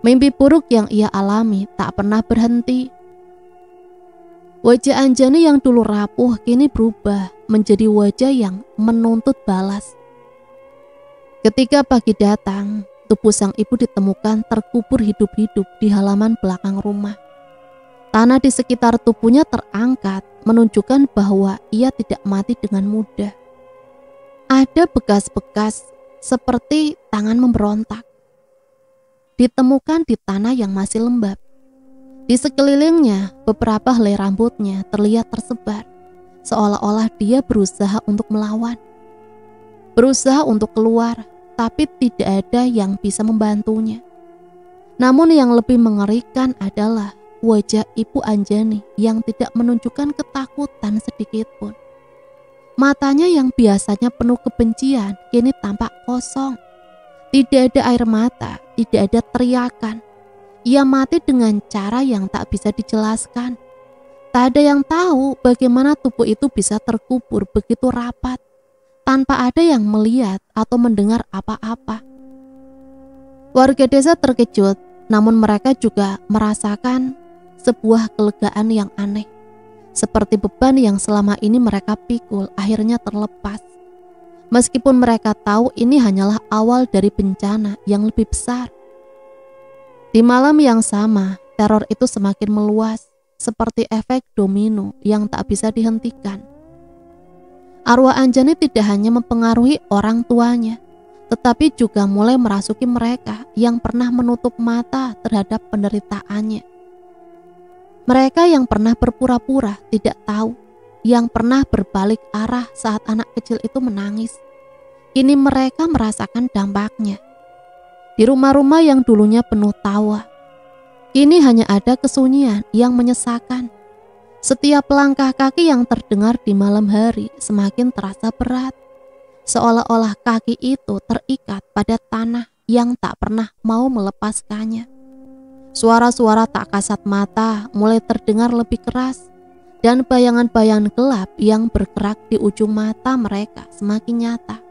Speaker 2: Mimpi buruk yang ia alami tak pernah berhenti. Wajah Anjani yang dulu rapuh kini berubah menjadi wajah yang menuntut balas. Ketika pagi datang, tubuh sang ibu ditemukan terkubur hidup-hidup di halaman belakang rumah. Tanah di sekitar tubuhnya terangkat, menunjukkan bahwa ia tidak mati dengan mudah. Ada bekas-bekas seperti tangan memberontak. Ditemukan di tanah yang masih lembab. Di sekelilingnya, beberapa helai rambutnya terlihat tersebar, seolah-olah dia berusaha untuk melawan. Berusaha untuk keluar, tapi tidak ada yang bisa membantunya. Namun yang lebih mengerikan adalah wajah Ibu Anjani yang tidak menunjukkan ketakutan sedikitpun. Matanya yang biasanya penuh kebencian kini tampak kosong. Tidak ada air mata, tidak ada teriakan. Ia mati dengan cara yang tak bisa dijelaskan. Tak ada yang tahu bagaimana tubuh itu bisa terkubur begitu rapat, tanpa ada yang melihat atau mendengar apa-apa. Warga desa terkejut, namun mereka juga merasakan sebuah kelegaan yang aneh. Seperti beban yang selama ini mereka pikul akhirnya terlepas. Meskipun mereka tahu ini hanyalah awal dari bencana yang lebih besar. Di malam yang sama, teror itu semakin meluas, seperti efek domino yang tak bisa dihentikan. Arwah Anjani tidak hanya mempengaruhi orang tuanya, tetapi juga mulai merasuki mereka yang pernah menutup mata terhadap penderitaannya. Mereka yang pernah berpura-pura tidak tahu, yang pernah berbalik arah saat anak kecil itu menangis. Kini mereka merasakan dampaknya. Di rumah-rumah yang dulunya penuh tawa, kini hanya ada kesunyian yang menyesakan. Setiap langkah kaki yang terdengar di malam hari semakin terasa berat, seolah-olah kaki itu terikat pada tanah yang tak pernah mau melepaskannya. Suara-suara tak kasat mata mulai terdengar lebih keras, dan bayangan-bayangan gelap yang bergerak di ujung mata mereka semakin nyata.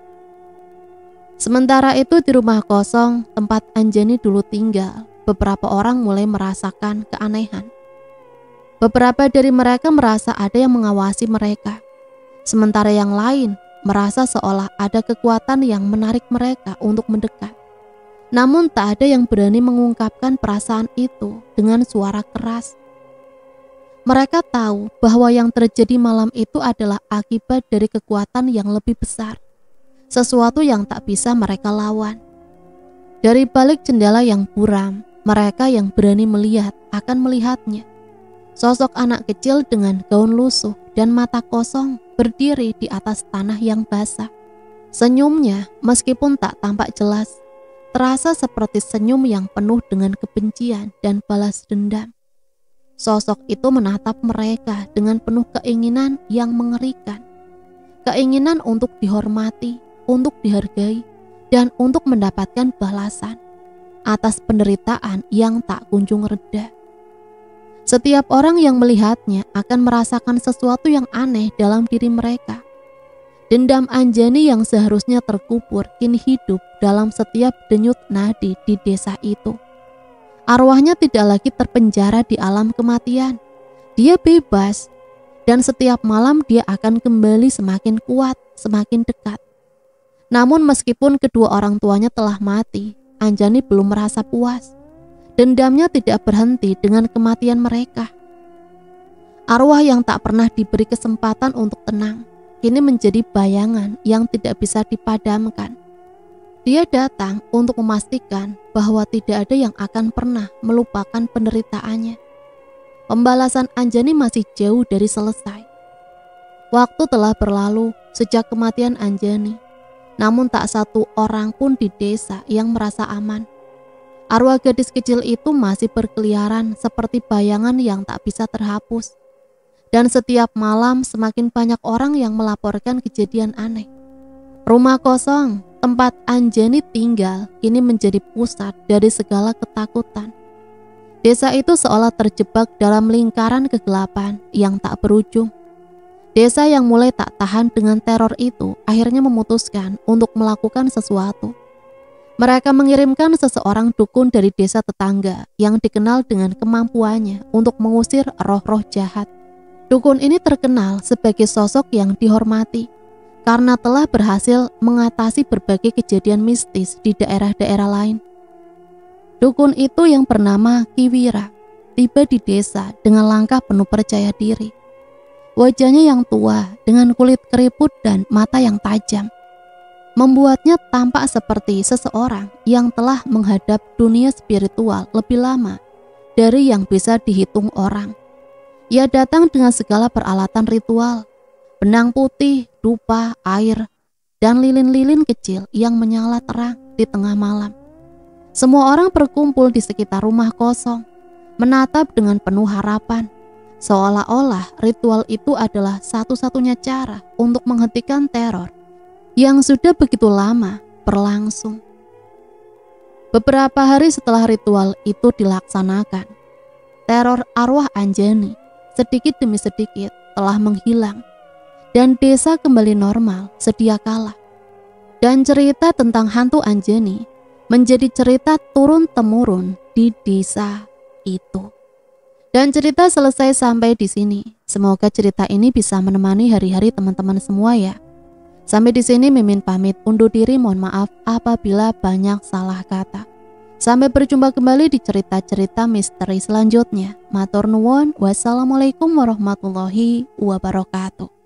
Speaker 2: Sementara itu di rumah kosong tempat Anjani dulu tinggal, beberapa orang mulai merasakan keanehan. Beberapa dari mereka merasa ada yang mengawasi mereka, sementara yang lain merasa seolah ada kekuatan yang menarik mereka untuk mendekat. Namun tak ada yang berani mengungkapkan perasaan itu dengan suara keras. Mereka tahu bahwa yang terjadi malam itu adalah akibat dari kekuatan yang lebih besar, sesuatu yang tak bisa mereka lawan. Dari balik jendela yang buram, mereka yang berani melihat akan melihatnya. Sosok anak kecil dengan gaun lusuh dan mata kosong berdiri di atas tanah yang basah. Senyumnya meskipun tak tampak jelas, terasa seperti senyum yang penuh dengan kebencian dan balas dendam. Sosok itu menatap mereka dengan penuh keinginan yang mengerikan. Keinginan untuk dihormati, untuk dihargai, dan untuk mendapatkan balasan atas penderitaan yang tak kunjung reda. Setiap orang yang melihatnya akan merasakan sesuatu yang aneh dalam diri mereka. Dendam Anjani yang seharusnya terkubur kini hidup dalam setiap denyut nadi di desa itu. Arwahnya tidak lagi terpenjara di alam kematian. Dia bebas, dan setiap malam dia akan kembali semakin kuat, semakin dekat. Namun meskipun kedua orang tuanya telah mati, Anjani belum merasa puas. Dendamnya tidak berhenti dengan kematian mereka. Arwah yang tak pernah diberi kesempatan untuk tenang kini menjadi bayangan yang tidak bisa dipadamkan. Dia datang untuk memastikan bahwa tidak ada yang akan pernah melupakan penderitaannya. Pembalasan Anjani masih jauh dari selesai. Waktu telah berlalu sejak kematian Anjani, namun tak satu orang pun di desa yang merasa aman. Arwah gadis kecil itu masih berkeliaran seperti bayangan yang tak bisa terhapus. Dan setiap malam semakin banyak orang yang melaporkan kejadian aneh. Rumah kosong tempat Anjani tinggal kini menjadi pusat dari segala ketakutan. Desa itu seolah terjebak dalam lingkaran kegelapan yang tak berujung. Desa yang mulai tak tahan dengan teror itu akhirnya memutuskan untuk melakukan sesuatu. Mereka mengirimkan seseorang dukun dari desa tetangga yang dikenal dengan kemampuannya untuk mengusir roh-roh jahat. Dukun ini terkenal sebagai sosok yang dihormati karena telah berhasil mengatasi berbagai kejadian mistis di daerah-daerah lain. Dukun itu yang bernama Kiwira tiba di desa dengan langkah penuh percaya diri. Wajahnya yang tua dengan kulit keriput dan mata yang tajam. membuatnya tampak seperti seseorang yang telah menghadap dunia spiritual lebih lama dari yang bisa dihitung orang. Ia datang dengan segala peralatan ritual, benang putih, dupa, air, dan lilin-lilin kecil yang menyala terang di tengah malam. Semua orang berkumpul di sekitar rumah kosong, menatap dengan penuh harapan, seolah-olah ritual itu adalah satu-satunya cara untuk menghentikan teror yang sudah begitu lama berlangsung. Beberapa hari setelah ritual itu dilaksanakan, teror arwah Anjani sedikit demi sedikit telah menghilang dan desa kembali normal sedia kala. Dan cerita tentang hantu Anjani menjadi cerita turun-temurun di desa itu. Dan cerita selesai sampai di sini. Semoga cerita ini bisa menemani hari-hari teman-teman semua ya. Sampai di sini Mimin pamit undur diri, mohon maaf apabila banyak salah kata. Sampai berjumpa kembali di cerita-cerita misteri selanjutnya. Matur nuwun, wassalamualaikum warahmatullahi wabarakatuh.